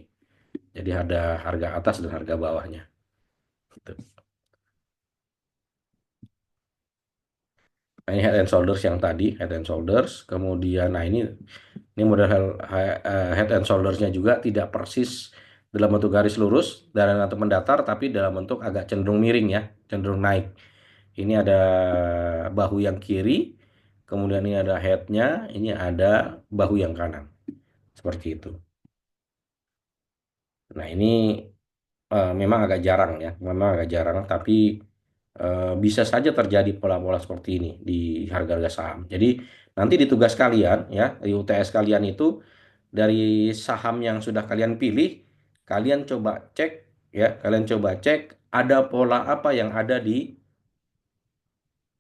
Jadi ada harga atas dan harga bawahnya. Gitu. Nah, ini head and shoulders yang tadi, head and shoulders. Kemudian nah ini model head and shoulders-nya juga tidak persis dalam bentuk garis lurus dan atau mendatar tapi dalam bentuk agak cenderung miring ya, cenderung naik. Ini ada bahu yang kiri, kemudian ini ada headnya, ini ada bahu yang kanan. Seperti itu. Nah, ini memang agak jarang ya, memang agak jarang, tapi bisa saja terjadi pola-pola seperti ini di harga-harga saham. Jadi nanti di tugas kalian ya, di UTS kalian itu dari saham yang sudah kalian pilih, kalian coba cek Ya, kalian coba cek ada pola apa yang ada di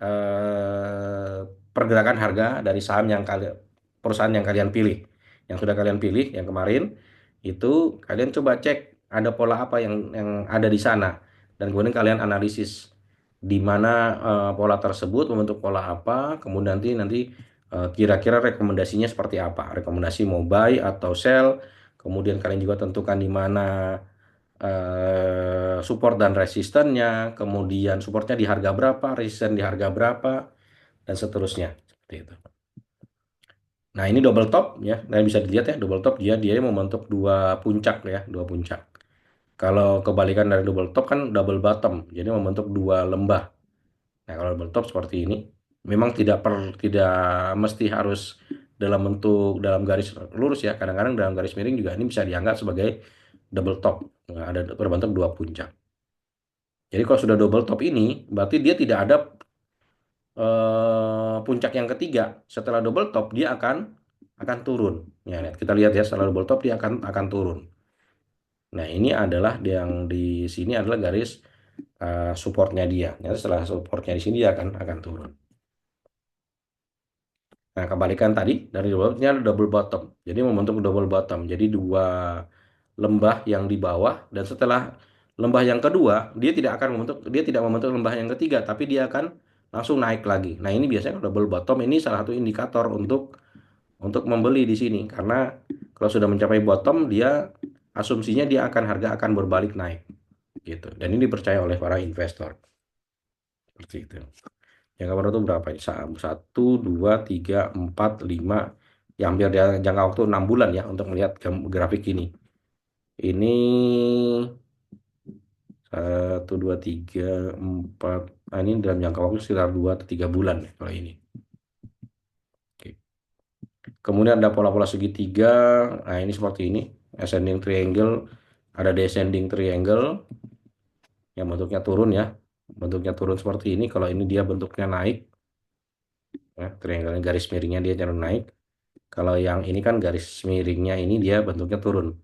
eh, pergerakan harga dari saham yang kalian perusahaan yang kalian pilih, yang sudah kalian pilih yang kemarin itu kalian coba cek ada pola apa yang ada di sana dan kemudian kalian analisis di mana pola tersebut membentuk pola apa, kemudian nanti kira-kira rekomendasinya seperti apa, rekomendasi mau buy atau sell, kemudian kalian juga tentukan di mana support dan resistennya, kemudian supportnya di harga berapa, resisten di harga berapa, dan seterusnya. Seperti itu. Nah, ini double top ya. Nah, bisa dilihat ya, double top dia membentuk dua puncak ya, dua puncak. Kalau kebalikan dari double top kan double bottom, jadi membentuk dua lembah. Nah, kalau double top seperti ini, memang tidak mesti harus dalam garis lurus ya. Kadang-kadang dalam garis miring juga ini bisa dianggap sebagai double top. Nah, ada berbentuk dua puncak. Jadi kalau sudah double top ini, berarti dia tidak ada puncak yang ketiga. Setelah double top dia akan turun. Ya, lihat, kita lihat ya setelah double top dia akan turun. Nah, ini adalah yang di sini adalah garis supportnya dia. Jadi setelah supportnya di sini dia akan turun. Nah, kebalikan tadi dari double top, ini ada double bottom. Jadi membentuk double bottom. Jadi dua lembah yang di bawah dan setelah lembah yang kedua dia tidak membentuk lembah yang ketiga tapi dia akan langsung naik lagi. Nah, ini biasanya double bottom ini salah satu indikator untuk membeli di sini karena kalau sudah mencapai bottom dia asumsinya harga akan berbalik naik gitu. Dan ini dipercaya oleh para investor seperti itu. Yang kapan itu berapa ini? Satu, dua, tiga, empat, lima, ya hampir dia jangka waktu 6 bulan ya untuk melihat grafik ini. Ini satu, dua, tiga, empat. Nah, ini dalam jangka waktu sekitar 2 atau 3 bulan ya kalau ini. Oke. Kemudian ada pola-pola segitiga. Nah, ini seperti ini. Ascending triangle, ada descending triangle yang bentuknya turun ya. Bentuknya turun seperti ini. Kalau ini dia bentuknya naik, ya, triangle garis miringnya dia cenderung naik. Kalau yang ini kan garis miringnya ini dia bentuknya turun,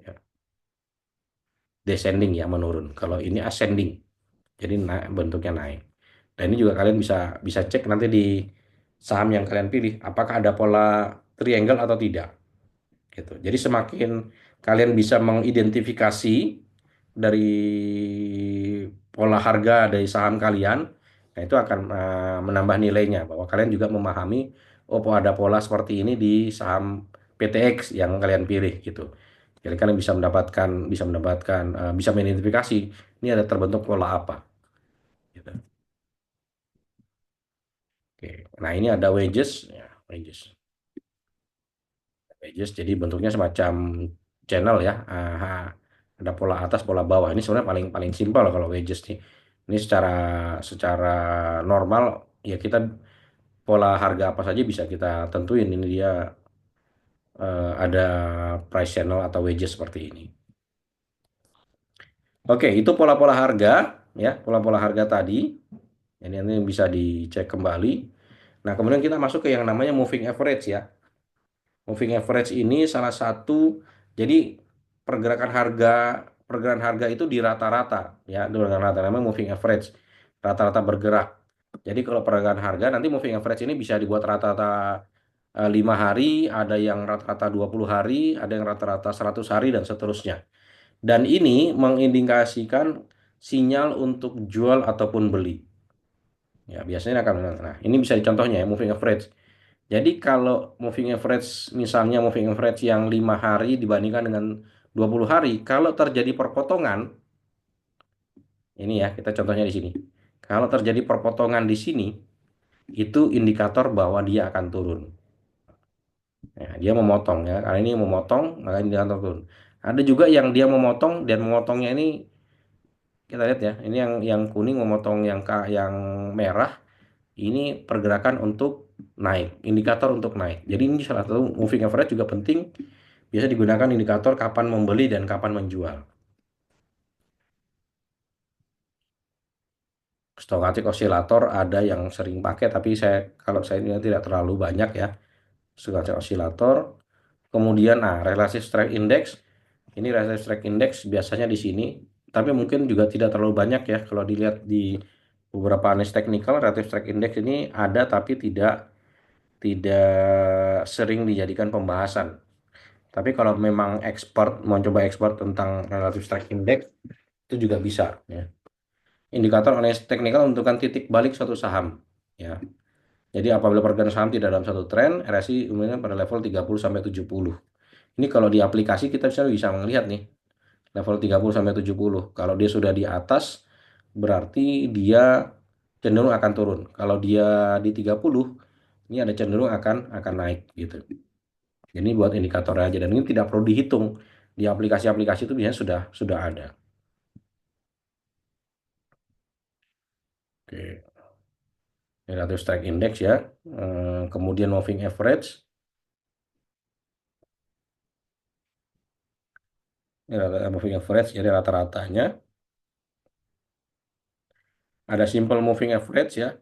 ya. Descending ya menurun. Kalau ini ascending, jadi bentuknya naik. Dan ini juga kalian bisa bisa cek nanti di saham yang kalian pilih, apakah ada pola triangle atau tidak. Gitu. Jadi semakin kalian bisa mengidentifikasi dari pola harga dari saham kalian, nah itu akan menambah nilainya bahwa kalian juga memahami oh ada pola seperti ini di saham PTX yang kalian pilih gitu. Jadi kalian bisa mengidentifikasi ini ada terbentuk pola apa gitu. Oke. Nah, ini ada wedges ya, wedges. Wedges jadi bentuknya semacam channel ya. Ada pola atas, pola bawah. Ini sebenarnya paling paling simpel kalau wedges nih. Ini secara normal ya kita pola harga apa saja bisa kita tentuin. Ini dia ada price channel atau wedges seperti ini. Oke, itu pola-pola harga ya, pola-pola harga tadi. Ini bisa dicek kembali. Nah, kemudian kita masuk ke yang namanya moving average ya. Moving average ini salah satu, jadi pergerakan harga pergerakan harga itu di rata-rata ya, di rata-rata namanya moving average, rata-rata bergerak. Jadi kalau pergerakan harga nanti moving average ini bisa dibuat rata-rata 5 hari, ada yang rata-rata 20 hari, ada yang rata-rata 100 hari dan seterusnya. Dan ini mengindikasikan sinyal untuk jual ataupun beli. Ya, biasanya akan, nah ini bisa dicontohnya ya moving average. Jadi kalau moving average, misalnya moving average yang 5 hari dibandingkan dengan 20 hari, kalau terjadi perpotongan, ini ya kita contohnya di sini. Kalau terjadi perpotongan di sini, itu indikator bahwa dia akan turun. Ya, dia memotong ya, karena ini memotong, maka indikator turun. Ada juga yang dia memotong dan memotongnya ini kita lihat ya, ini yang kuning memotong yang merah, ini pergerakan untuk naik, indikator untuk naik. Jadi ini salah satu moving average juga penting. Biasa digunakan indikator kapan membeli dan kapan menjual. Stochastic oscillator ada yang sering pakai, tapi kalau saya ini tidak terlalu banyak ya. Stochastic oscillator. Kemudian, nah, relative strength index. Ini relative strike index biasanya di sini, tapi mungkin juga tidak terlalu banyak ya kalau dilihat di beberapa analis teknikal. Relative strike index ini ada tapi tidak sering dijadikan pembahasan. Tapi kalau memang expert mau coba expert tentang relative strike index itu juga bisa ya. Indikator analis teknikal menentukan titik balik suatu saham ya. Jadi apabila pergerakan saham tidak dalam satu tren, RSI umumnya pada level 30 sampai 70. Ini kalau di aplikasi kita bisa melihat nih level 30 sampai 70. Kalau dia sudah di atas berarti dia cenderung akan turun. Kalau dia di 30, ini ada cenderung akan naik gitu. Ini buat indikator aja dan ini tidak perlu dihitung. Di aplikasi-aplikasi itu biasanya sudah ada. Oke, relative strike index ya. Kemudian moving average. Moving average jadi rata-ratanya. Ada simple moving average ya.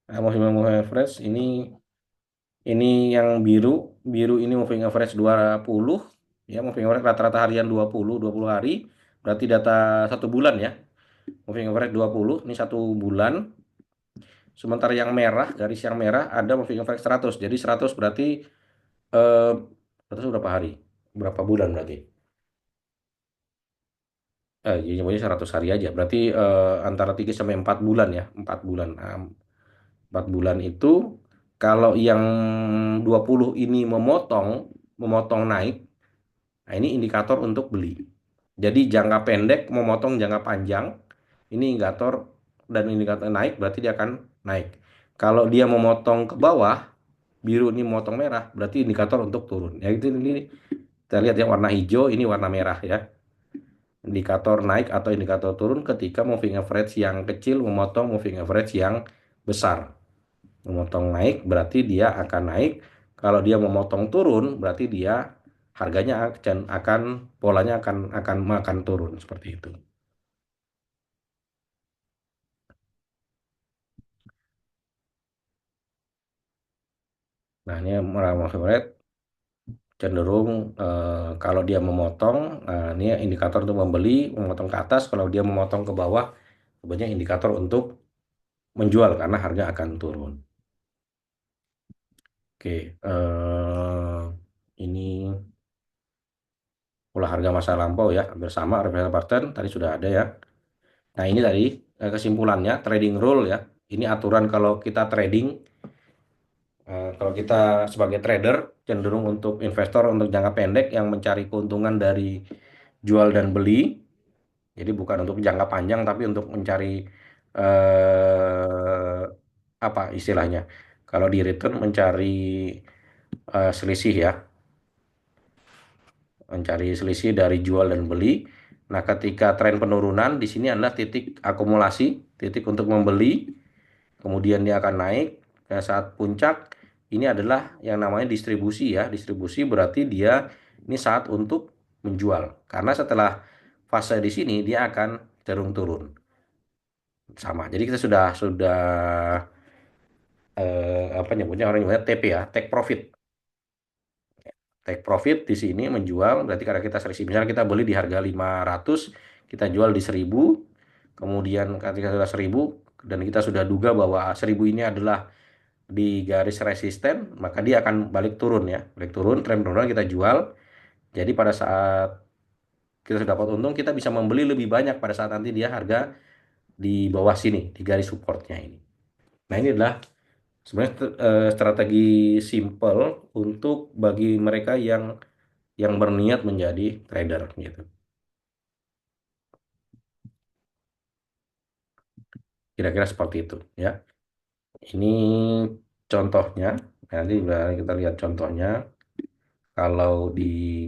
Moving average ini yang biru, biru ini moving average 20 ya, moving average rata-rata harian 20 hari, berarti data satu bulan ya. Moving average 20 ini satu bulan. Sementara yang merah, garis yang merah ada moving average 100. Jadi 100 berarti eh 100 berapa hari? Berapa bulan berarti? Jadi nyebutnya 100 hari aja. Berarti antara 3 sampai 4 bulan ya, 4 bulan. Nah, 4 bulan itu kalau yang 20 ini memotong naik, nah ini indikator untuk beli. Jadi jangka pendek memotong jangka panjang, ini indikator dan indikator naik berarti dia akan naik. Kalau dia memotong ke bawah, biru ini memotong merah, berarti indikator untuk turun. Ya itu ini kita lihat yang warna hijau, ini warna merah ya. Indikator naik atau indikator turun ketika moving average yang kecil memotong moving average yang besar. Memotong naik berarti dia akan naik. Kalau dia memotong turun berarti dia harganya akan polanya akan turun seperti itu. Nah, ini moving average cenderung kalau dia memotong, ini indikator untuk membeli, memotong ke atas. Kalau dia memotong ke bawah, sebenarnya indikator untuk menjual karena harga akan turun. Oke, ini pola harga masa lampau ya, hampir sama referensi pattern tadi sudah ada ya. Nah, ini tadi kesimpulannya trading rule ya. Ini aturan kalau kita trading, kalau kita sebagai trader cenderung untuk investor untuk jangka pendek yang mencari keuntungan dari jual dan beli. Jadi bukan untuk jangka panjang tapi untuk mencari apa istilahnya? Kalau di return mencari selisih ya, mencari selisih dari jual dan beli. Nah, ketika tren penurunan di sini adalah titik akumulasi, titik untuk membeli, kemudian dia akan naik ke saat puncak. Ini adalah yang namanya distribusi ya. Distribusi berarti dia ini saat untuk menjual. Karena setelah fase di sini dia akan cenderung turun. Sama. Jadi kita sudah apa nyebutnya orang nyebutnya TP ya, take profit. Take profit di sini menjual berarti karena kita selisih misalnya kita beli di harga 500, kita jual di 1000, kemudian ketika sudah 1000 dan kita sudah duga bahwa 1000 ini adalah di garis resisten, maka dia akan balik turun ya. Balik turun, tren penurunan kita jual. Jadi pada saat kita sudah dapat untung, kita bisa membeli lebih banyak pada saat nanti dia harga di bawah sini, di garis supportnya ini. Nah, ini adalah sebenarnya strategi simple untuk bagi mereka yang berniat menjadi trader gitu. Kira-kira seperti itu ya. Ini contohnya. Nanti kita lihat contohnya. Kalau di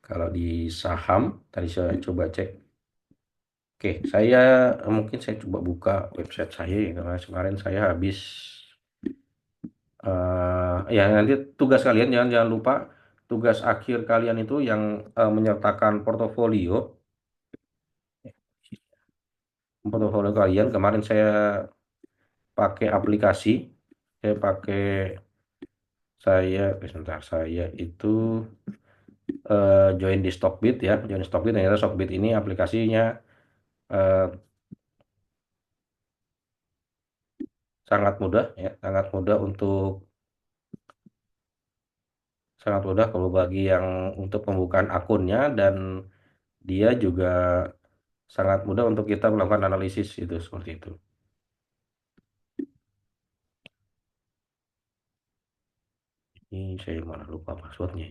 kalau di saham tadi saya coba cek. Oke, mungkin saya coba buka website saya ya, karena kemarin saya habis ya nanti tugas kalian jangan jangan lupa tugas akhir kalian itu yang menyertakan portofolio kalian. Kemarin saya pakai aplikasi, sebentar saya itu join di Stockbit ya, join di Stockbit. Ternyata Stockbit ini aplikasinya eh, sangat mudah ya, sangat mudah kalau bagi yang untuk pembukaan akunnya, dan dia juga sangat mudah untuk kita melakukan analisis itu seperti itu. Ini saya malah lupa passwordnya.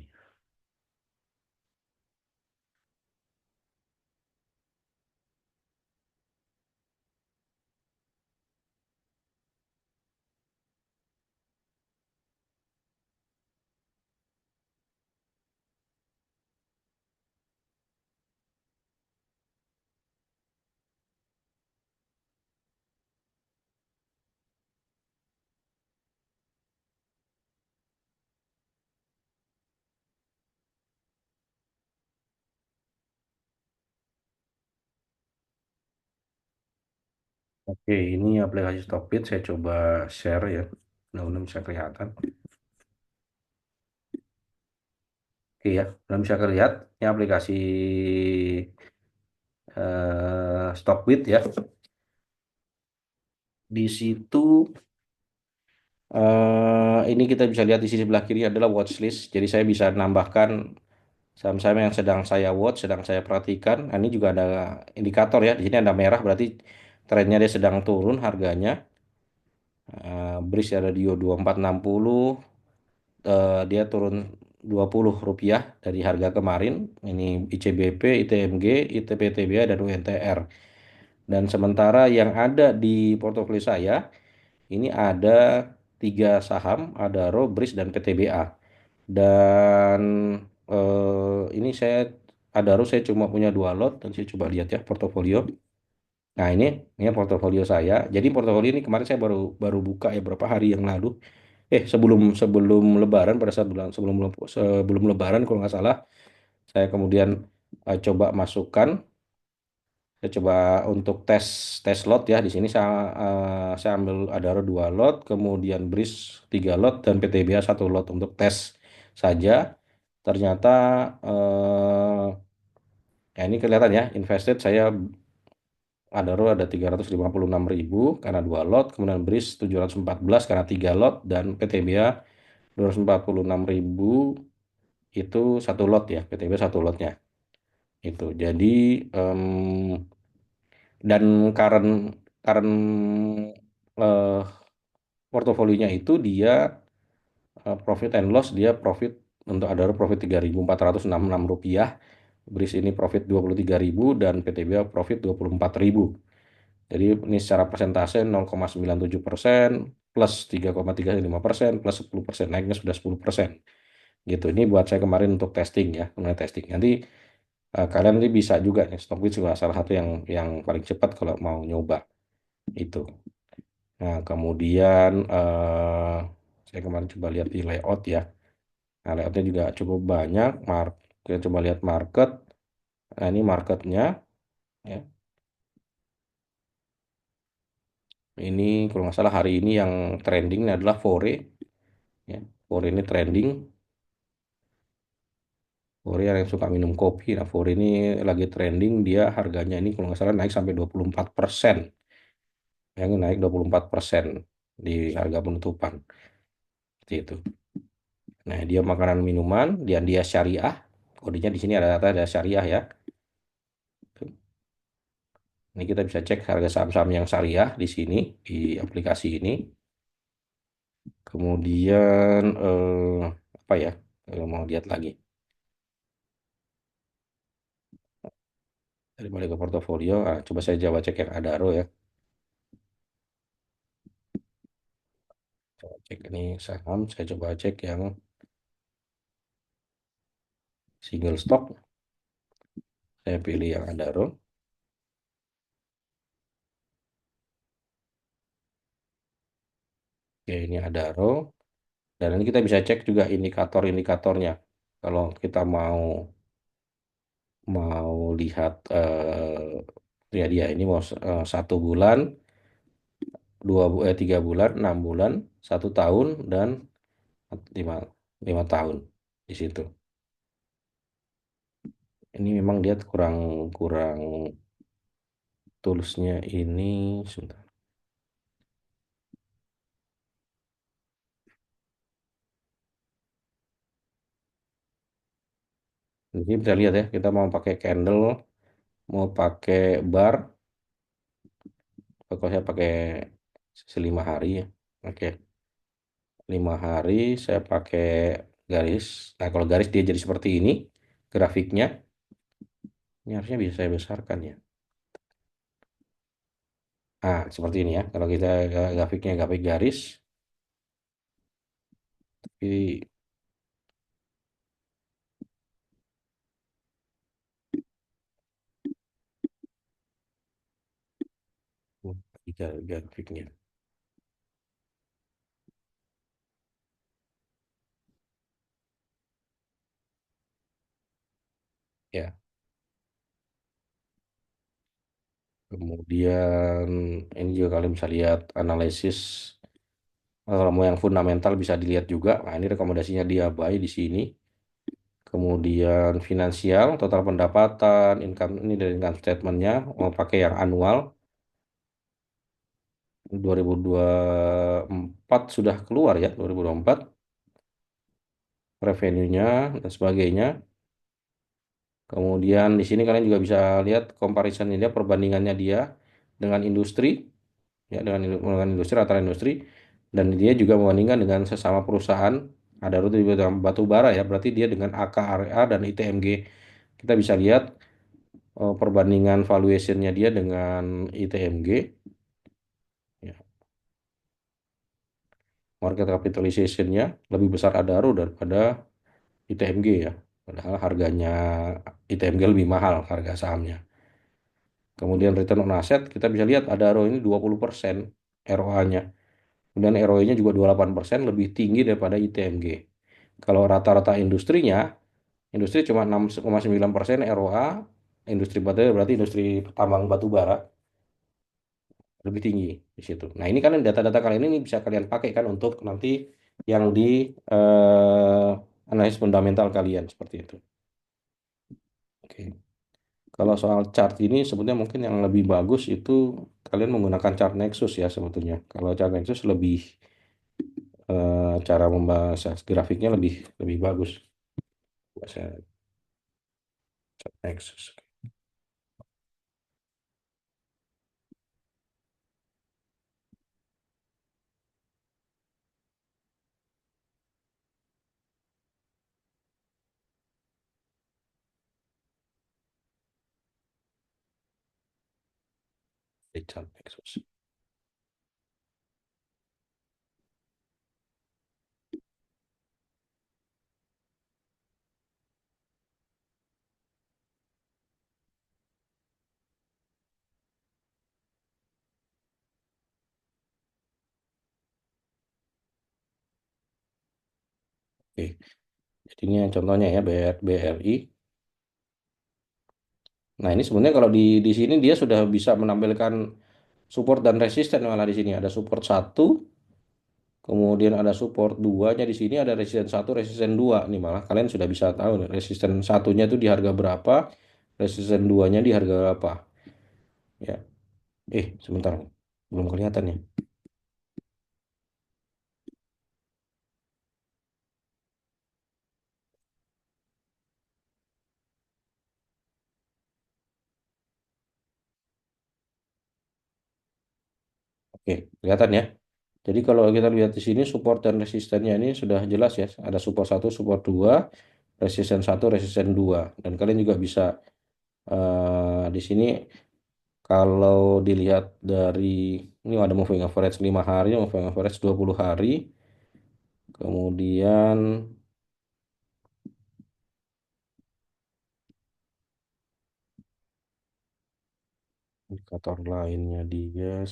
Oke, ini aplikasi Stockbit saya coba share ya. Mudah-mudahan bisa kelihatan. Oke ya, mudah bisa kelihatan. Ini aplikasi Stockbit ya. Di situ ini kita bisa lihat di sisi sebelah kiri adalah watchlist. Jadi saya bisa nambahkan saham-saham yang sedang saya watch, sedang saya perhatikan. Nah, ini juga ada indikator ya. Di sini ada merah, berarti trennya dia sedang turun harganya. Breeze ada di 2460, dia turun Rp20 dari harga kemarin. Ini ICBP, ITMG, ITPTBA, dan UNTR. Dan sementara yang ada di portofolio saya, ini ada tiga saham, ada Breeze dan PTBA. Dan ini Adaro saya cuma punya dua lot, dan saya coba lihat ya portofolio. Nah, ini portofolio saya. Jadi portofolio ini kemarin saya baru baru buka ya berapa hari yang lalu. Sebelum sebelum Lebaran, pada saat sebelum sebelum Lebaran kalau nggak salah, saya kemudian coba masukkan. Saya coba untuk tes tes lot ya. Di sini saya ambil Adaro dua lot, kemudian Breeze tiga lot, dan PTBA satu lot untuk tes saja. Ternyata ya ini kelihatan ya, invested saya Adaro ada 356.000 karena dua lot, kemudian Breeze 714 karena tiga lot, dan PTBA 246.000 itu satu lot ya, PTBA satu lotnya itu. Jadi em, dan current current eh, portofolionya itu dia profit and loss, dia profit untuk Adaro profit Rp3.466, Breeze ini profit 23.000, dan PTBA profit 24.000. Jadi ini secara persentase 0,97%, plus 3,35%, plus 10%, naiknya sudah 10%. Gitu. Ini buat saya kemarin untuk testing ya, mulai testing. Nanti kalian nanti bisa juga nih, Stockbit juga salah satu yang paling cepat kalau mau nyoba itu. Nah, kemudian saya kemarin coba lihat di layout ya. Nah, layoutnya juga cukup banyak. Kita coba lihat market. Nah, ini marketnya ya. Ini kalau nggak salah hari ini yang trending adalah Fore ya. Fore ini trending. Fore yang suka minum kopi. Nah, Fore ini lagi trending, dia harganya ini kalau nggak salah naik sampai 24%. Yang ini naik 24% di harga penutupan. Seperti itu. Nah, dia makanan minuman, dia syariah. Kodenya di sini ada syariah ya. Ini kita bisa cek harga saham-saham yang syariah di sini, di aplikasi ini. Kemudian apa ya? Kalau mau lihat lagi. Dari balik ke portofolio, coba saya coba cek yang Adaro ya. Coba cek ini saham, saya coba cek yang single stock. Saya pilih yang Adaro. Oke, ini Adaro. Dan ini kita bisa cek juga indikator-indikatornya. Kalau kita mau mau lihat ya dia ini mau 1 bulan, 3 bulan, 6 bulan, 1 tahun, dan lima 5 tahun di situ. Ini memang dia kurang kurang toolsnya ini. Sebentar. Ini bisa lihat ya, kita mau pakai candle, mau pakai bar, kalau saya pakai selima hari ya. Oke, 5 hari saya pakai garis. Nah, kalau garis dia jadi seperti ini, grafiknya, ini harusnya bisa saya besarkan ya. Ah, seperti ini ya. Kalau kita grafiknya grafik garis, tapi tiga grafiknya. Ya, kemudian ini juga kalian bisa lihat analisis. Kalau mau yang fundamental bisa dilihat juga. Nah, ini rekomendasinya dia buy di sini. Kemudian finansial, total pendapatan, income ini dari income statementnya mau pakai yang annual 2024 sudah keluar ya 2024 revenue-nya dan sebagainya. Kemudian di sini kalian juga bisa lihat comparison dia perbandingannya dia dengan industri ya dengan industri rata industri dan dia juga membandingkan dengan sesama perusahaan ada rute di batu bara ya berarti dia dengan AKRA dan ITMG kita bisa lihat perbandingan valuationnya dia dengan ITMG ya, market capitalization-nya lebih besar Adaro daripada ITMG ya padahal harganya ITMG lebih mahal harga sahamnya. Kemudian return on asset kita bisa lihat Adaro ini 20% ROA-nya. Kemudian ROE-nya juga 28% lebih tinggi daripada ITMG. Kalau rata-rata industrinya, industri cuma 6,9% ROA, industri batu berarti industri tambang batu bara lebih tinggi di situ. Nah, ini kan data-data kalian ini bisa kalian pakai kan untuk nanti yang di analisis fundamental kalian seperti itu. Oke. Kalau soal chart ini sebetulnya mungkin yang lebih bagus itu kalian menggunakan chart Nexus ya sebetulnya. Kalau chart Nexus lebih cara membahas grafiknya lebih lebih bagus. Bahasa chart Nexus. Di chart Nexus. Oke. Jadi ini yang contohnya ya BRI. Nah, ini sebenarnya kalau di sini dia sudah bisa menampilkan support dan resisten malah di sini ada support satu, kemudian ada support duanya di sini ada resisten satu, resisten dua. Nih malah kalian sudah bisa tahu nih, resisten satunya itu di harga berapa, resisten duanya di harga berapa. Ya. Sebentar. Belum kelihatan ya. Oke, kelihatan ya. Jadi kalau kita lihat di sini support dan resistennya ini sudah jelas ya. Ada support satu, support dua, resisten satu, resisten dua. Dan kalian juga bisa di sini kalau dilihat dari ini ada moving average 5 hari, moving average 20 hari. Kemudian indikator lainnya dia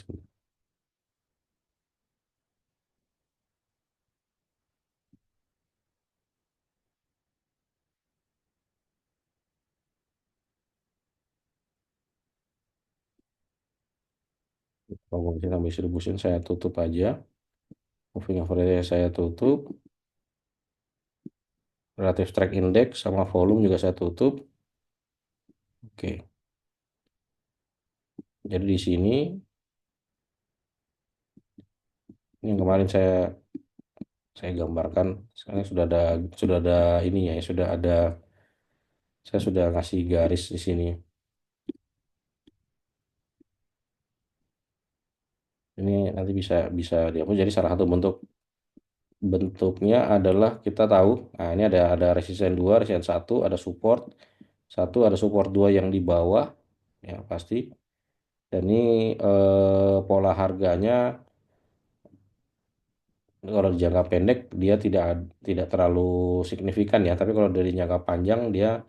kalau mungkin sampai distribution saya tutup aja. Moving average saya tutup. Relative strike index sama volume juga saya tutup. Oke, jadi di sini ini yang kemarin saya gambarkan, sekarang sudah ada ini ya, sudah ada, saya sudah ngasih garis di sini. Ini nanti bisa bisa dihapus. Jadi salah satu bentuknya adalah kita tahu, nah ini ada resisten 2, resisten satu, ada support satu, ada support 2 yang di bawah, ya pasti. Dan ini pola harganya kalau di jangka pendek dia tidak tidak terlalu signifikan ya, tapi kalau dari jangka panjang dia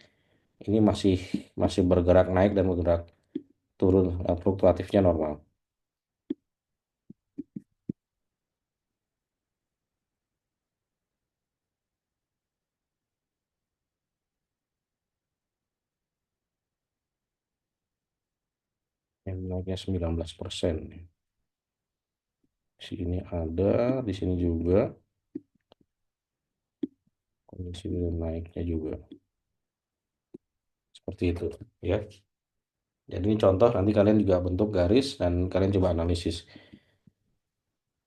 ini masih masih bergerak naik dan bergerak turun, fluktuatifnya normal. Yang naiknya 19%. Di sini ada, di sini juga kondisi naiknya juga seperti itu ya. Jadi ini contoh, nanti kalian juga bentuk garis dan kalian coba analisis.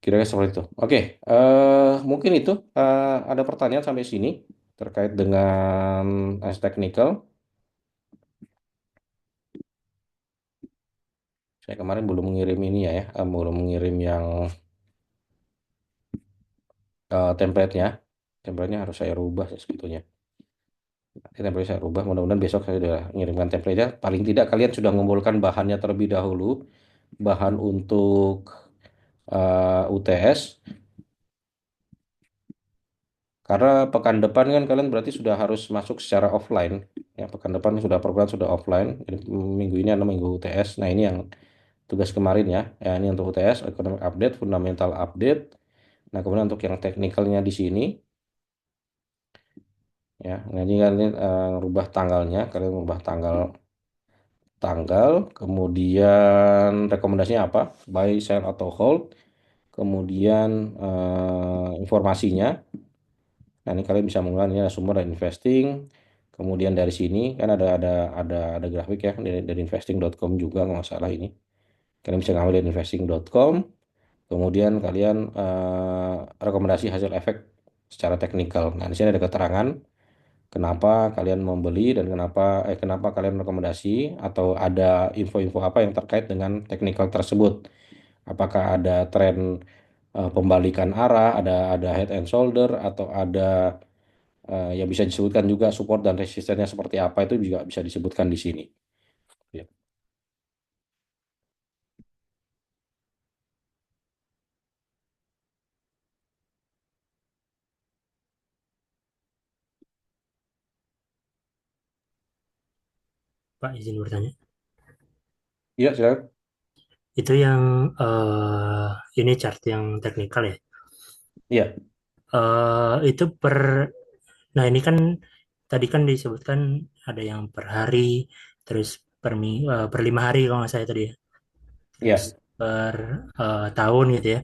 Kira-kira seperti itu. Oke, mungkin itu ada pertanyaan sampai sini terkait dengan teknikal. Saya kemarin belum mengirim ini ya, belum mengirim yang template-nya. Template-nya harus saya rubah ya sebetulnya. Nanti template saya rubah. Mudah-mudahan besok saya sudah mengirimkan template-nya. Paling tidak kalian sudah mengumpulkan bahannya terlebih dahulu, bahan untuk UTS. Karena pekan depan kan kalian berarti sudah harus masuk secara offline. Ya, pekan depan sudah program sudah offline. Jadi minggu ini adalah minggu UTS. Nah, ini yang tugas kemarin ya. Ya, ini untuk UTS, economic update, fundamental update. Nah, kemudian untuk yang teknikalnya di sini ya. Nah, ini kalian rubah tanggalnya, kalian rubah tanggal tanggal, kemudian rekomendasinya apa? Buy, sell atau hold. Kemudian informasinya. Nah, ini kalian bisa menggunakan ini ada sumber dan investing. Kemudian dari sini kan ada grafik ya dari investing.com juga nggak masalah ini. Kalian bisa ngambil dari investing.com. Kemudian kalian rekomendasi hasil efek secara teknikal. Nah, di sini ada keterangan kenapa kalian membeli dan kenapa kalian rekomendasi atau ada info-info apa yang terkait dengan teknikal tersebut. Apakah ada tren pembalikan arah, ada head and shoulder atau ada ya bisa disebutkan juga support dan resistennya seperti apa itu juga bisa disebutkan di sini. Ya, Pak, izin bertanya. iya silakan. Itu yang ini chart yang teknikal ya. Iya, Itu nah ini kan tadi kan disebutkan ada yang per hari, terus per 5 hari kalau nggak saya tadi ya, terus iya, per tahun gitu ya.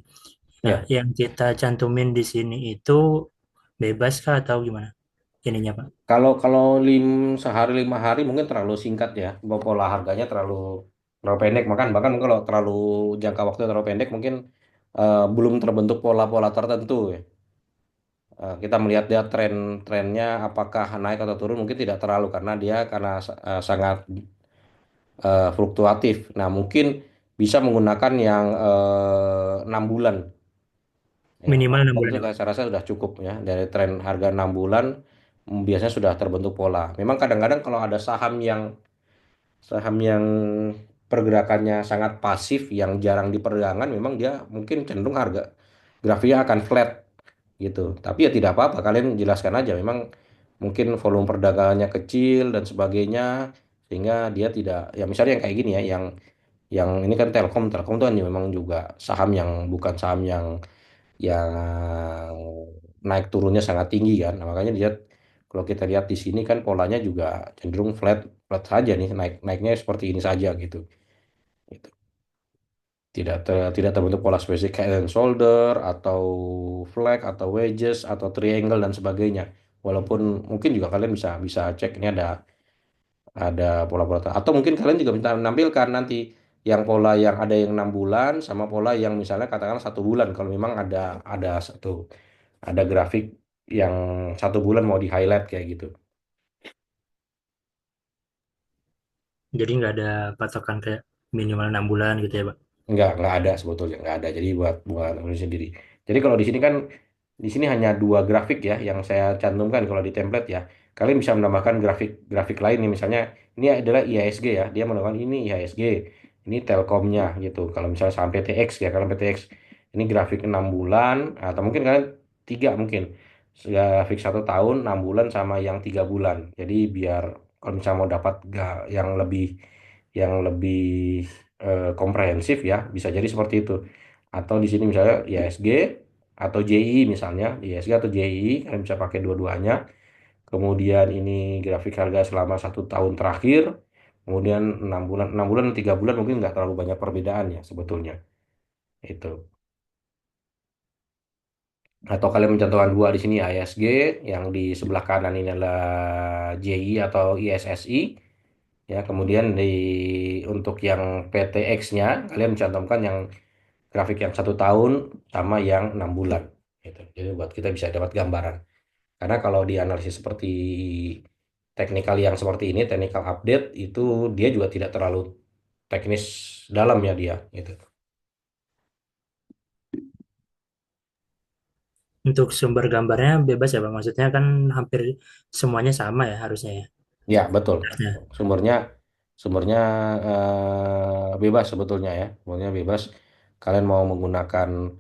Nah, iya. yang kita cantumin di sini itu bebas kah atau gimana ininya Pak? Kalau kalau sehari 5 hari mungkin terlalu singkat ya, bahwa pola harganya terlalu pendek. Bahkan kalau terlalu jangka waktu terlalu pendek mungkin belum terbentuk pola-pola tertentu ya. Kita melihat dia trennya apakah naik atau turun mungkin tidak terlalu karena dia sangat fluktuatif. Nah mungkin bisa menggunakan yang 6 bulan. Ya, Minimal enam 6 bulan bulan itu ya Pak. saya rasa sudah cukup ya. Dari tren harga 6 bulan biasanya sudah terbentuk pola. Memang kadang-kadang kalau ada saham yang pergerakannya sangat pasif, yang jarang diperdagangkan, memang dia mungkin cenderung harga grafiknya akan flat gitu. Tapi ya tidak apa-apa, kalian jelaskan aja. Memang mungkin volume perdagangannya kecil dan sebagainya, sehingga dia tidak, ya misalnya yang kayak gini ya, yang ini kan Telkom tuh kan ya memang juga saham yang bukan saham yang naik turunnya sangat tinggi kan. Nah, makanya dia kalau kita lihat di sini kan polanya juga cenderung flat flat saja nih, naiknya seperti ini saja gitu. Gitu. Tidak terbentuk pola spesifik head and shoulder atau flag atau wedges atau triangle dan sebagainya. Walaupun mungkin juga kalian bisa bisa cek ini Ada pola-pola atau mungkin kalian juga bisa menampilkan nanti yang pola yang ada yang 6 bulan sama pola yang misalnya katakanlah 1 bulan kalau memang ada ada grafik yang 1 bulan mau di highlight kayak gitu. Jadi nggak ada patokan kayak minimal 6 bulan gitu ya, Pak. Nggak ada sebetulnya, nggak ada. Jadi buat buat nulis sendiri. Jadi kalau di sini kan, di sini hanya 2 grafik ya yang saya cantumkan kalau di template ya. Kalian bisa menambahkan grafik-grafik lain nih, misalnya ini adalah IHSG ya, dia menambahkan ini IHSG, ini Telkomnya gitu. Kalau misalnya sampai PTX ya, kalau PTX ini grafik 6 bulan, atau mungkin kalian tiga mungkin grafik 1 tahun, 6 bulan sama yang 3 bulan. Jadi biar kalau misalnya mau dapat yang lebih komprehensif ya bisa jadi seperti itu, atau di sini misalnya ISG atau JI, misalnya ISG atau JI kalian bisa pakai dua-duanya. Kemudian ini grafik harga selama 1 tahun terakhir, kemudian 6 bulan 3 bulan mungkin nggak terlalu banyak perbedaan ya sebetulnya itu. Atau kalian mencontohkan dua di sini ISG, yang di sebelah kanan ini adalah JI atau ISSI ya. Kemudian untuk yang PTX-nya kalian mencantumkan yang grafik yang 1 tahun sama yang 6 bulan gitu. Jadi buat kita bisa dapat gambaran. Karena kalau di analisis seperti teknikal yang seperti ini, technical update itu dia juga tidak terlalu teknis dalam ya dia gitu. Untuk sumber gambarnya bebas ya, Pak. Maksudnya kan hampir semuanya sama ya harusnya ya. Ya, betul. Harusnya. Sumbernya sumbernya bebas sebetulnya ya. Sumbernya bebas. Kalian mau menggunakan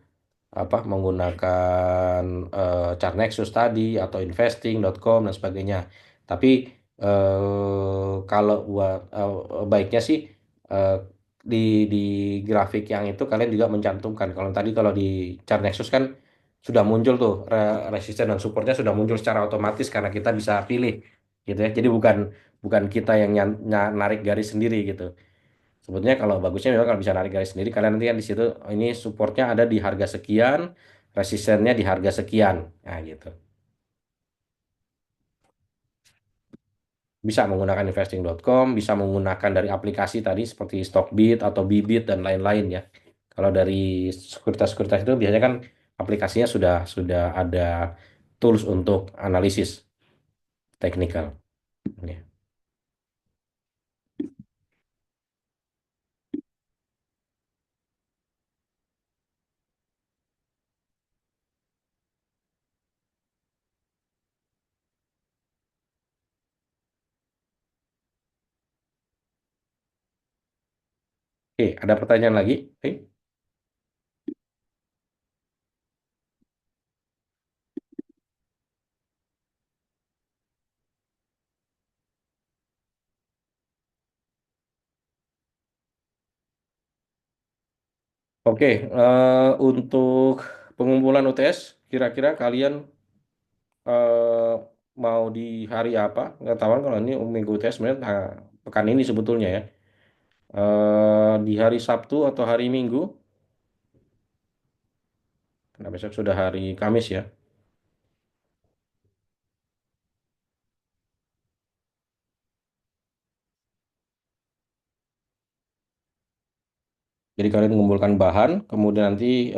menggunakan chart Nexus tadi atau investing.com dan sebagainya. Tapi kalau buat baiknya sih eh, di di grafik yang itu kalian juga mencantumkan. Kalau di chart Nexus kan sudah muncul tuh resisten dan supportnya sudah muncul secara otomatis karena kita bisa pilih gitu ya. Jadi bukan bukan kita yang narik garis sendiri gitu. Sebetulnya kalau bagusnya memang kalau bisa narik garis sendiri, kalian nanti kan di situ, oh, ini supportnya ada di harga sekian, resistennya di harga sekian, nah gitu. Bisa menggunakan investing.com, bisa menggunakan dari aplikasi tadi seperti Stockbit atau Bibit dan lain-lain ya. Kalau dari sekuritas-sekuritas itu biasanya kan aplikasinya sudah ada tools untuk analisis teknikal. Ya. Oke, ada pertanyaan lagi? Oke. Oke, untuk pengumpulan UTS, kira-kira kalian eh, mau di hari apa? Nggak tahu kan kalau ini minggu UTS sebenarnya pekan ini sebetulnya ya. Di hari Sabtu atau hari Minggu? Nah, besok sudah hari Kamis ya. Jadi kalian mengumpulkan bahan, kemudian nanti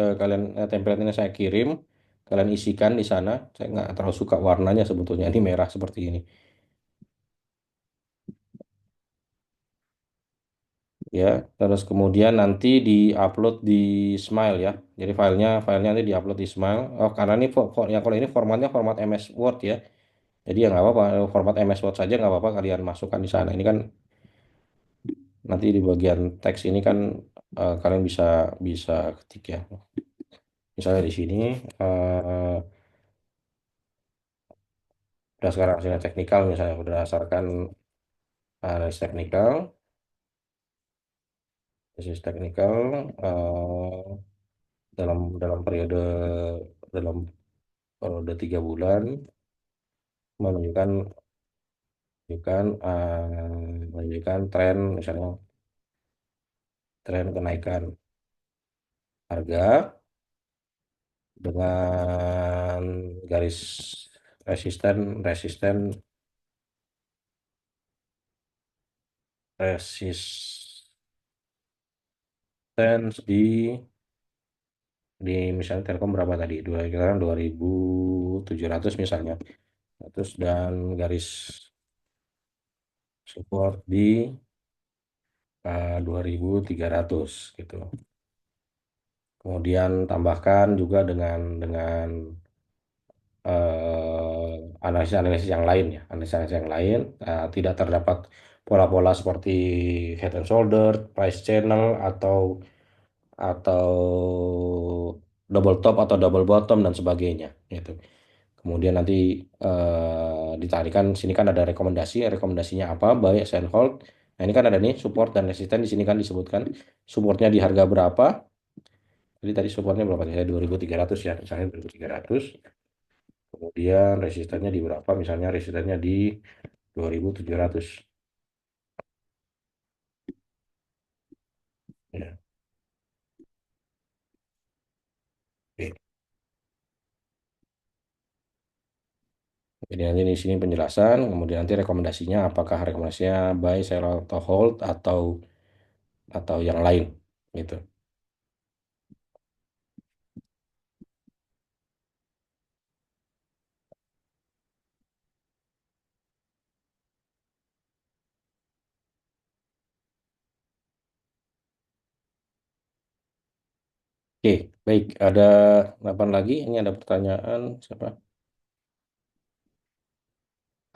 template ini saya kirim, kalian isikan di sana. Saya nggak terlalu suka warnanya sebetulnya, ini merah seperti ini. Ya, terus kemudian nanti di-upload di Smile ya. Jadi filenya nanti di-upload di Smile. Oh, karena ini yang kalau ini formatnya format MS Word ya. Jadi ya nggak apa-apa, format MS Word saja nggak apa-apa kalian masukkan di sana. Ini kan nanti di bagian teks ini kan kalian bisa bisa ketik ya. Misalnya di sini eh berdasarkan hasilnya teknikal, misalnya berdasarkan analisis teknikal, dalam dalam dalam periode 3 bulan menunjukkan menunjukkan tren, misalnya tren kenaikan harga dengan garis resisten resisten resistance di misalnya Telkom berapa tadi? Kira 2.700 misalnya. Terus dan garis support di 2.300 gitu. Kemudian tambahkan juga dengan analisis-analisis yang lain ya, analisis yang lain tidak terdapat pola-pola seperti head and shoulder, price channel atau double top atau double bottom dan sebagainya gitu. Kemudian nanti ditarikan sini kan ada rekomendasinya apa, buy, sell, hold. Nah, ini kan ada nih support dan resisten di sini kan disebutkan supportnya di harga berapa. Jadi tadi supportnya berapa? Saya 2.300 ya, misalnya 2.300. Kemudian resistannya di berapa? Misalnya resistannya di 2.700. Ya, oke. Jadi nanti di sini penjelasan, kemudian nanti rekomendasinya apakah rekomendasinya buy, sell, atau hold atau yang lain gitu. Oke, baik. Ada apa lagi? Ini ada pertanyaan siapa?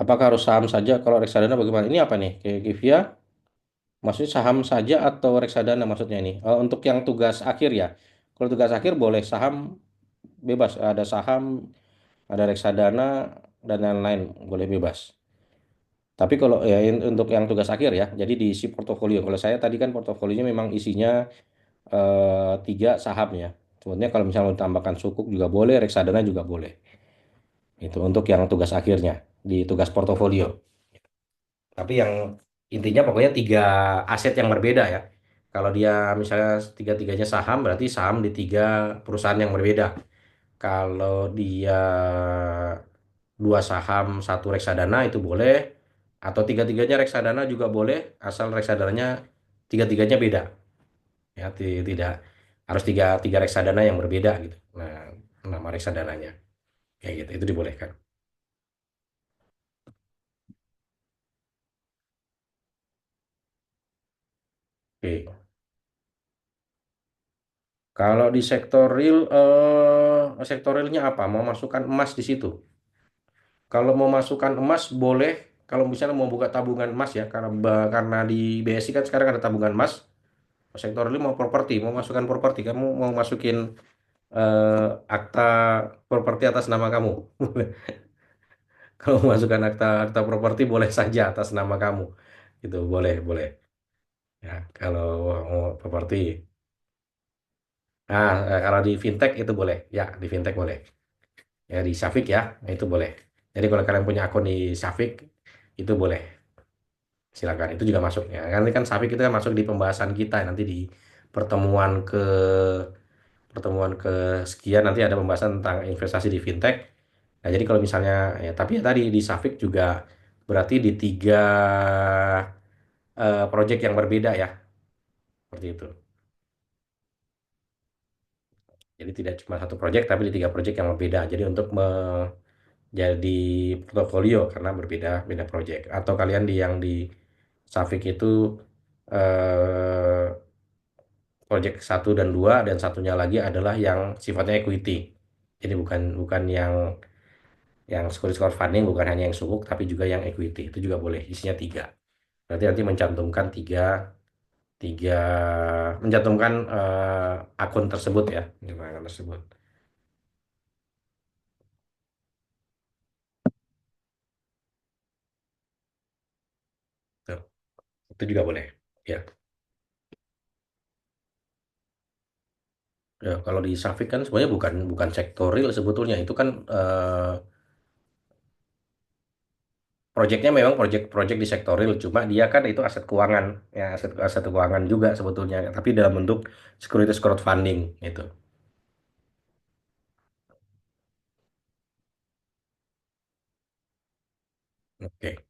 Apakah harus saham saja kalau reksadana bagaimana? Ini apa nih? Kayak Kivia, maksudnya saham saja atau reksadana maksudnya ini? Untuk yang tugas akhir ya. Kalau tugas akhir boleh saham bebas. Ada saham, ada reksadana dan lain-lain boleh bebas. Tapi kalau ya untuk yang tugas akhir ya, jadi diisi portofolio. Kalau saya tadi kan portofolionya memang isinya 3 saham ya. Sebenarnya kalau misalnya mau ditambahkan sukuk juga boleh, reksadana juga boleh. Itu untuk yang tugas akhirnya di tugas portofolio. Tapi yang intinya pokoknya 3 aset yang berbeda ya. Kalau dia misalnya tiga-tiganya saham, berarti saham di 3 perusahaan yang berbeda. Kalau dia 2 saham, 1 reksadana itu boleh. Atau tiga-tiganya reksadana juga boleh, asal reksadananya tiga-tiganya beda. Ya, tidak harus tiga reksadana yang berbeda gitu. Nah, nama reksadananya kayak gitu, itu dibolehkan. Oke. Kalau di sektor realnya apa? Mau masukkan emas di situ? Kalau mau masukkan emas boleh. Kalau misalnya mau buka tabungan emas ya, karena di BSI kan sekarang ada tabungan emas. Sektor real mau properti, mau masukkan properti, kamu mau masukin akta properti atas nama kamu. Kalau masukkan akta akta properti boleh saja atas nama kamu. Itu boleh, boleh. Ya, kalau mau properti. Nah, kalau di fintech itu boleh. Ya, di fintech boleh. Ya, di Safik ya, nah, itu boleh. Jadi kalau kalian punya akun di Safik, itu boleh. Silakan. Itu juga masuk ya. Kan ini kan Safik itu kan masuk di pembahasan kita nanti di pertemuan ke pertemuan ke sekian nanti ada pembahasan tentang investasi di fintech. Nah, jadi kalau misalnya ya tapi ya tadi di Safik juga berarti di 3 project yang berbeda ya, seperti itu. Jadi tidak cuma satu project tapi di 3 project yang berbeda. Jadi untuk menjadi portofolio karena berbeda beda project. Atau kalian yang di Safik itu eh, project 1 dan 2 dan satunya lagi adalah yang sifatnya equity. Jadi bukan bukan yang security crowdfunding bukan hanya yang sukuk tapi juga yang equity itu juga boleh isinya 3. Berarti nanti mencantumkan tiga mencantumkan akun tersebut ya, akun tersebut. Tuh, itu juga boleh. Ya. Ya, kalau di Safik kan sebenarnya bukan bukan sektor real sebetulnya itu kan proyeknya memang proyek-proyek di sektor real cuma dia kan itu aset keuangan ya aset aset keuangan juga sebetulnya tapi dalam bentuk securities crowdfunding itu. Oke.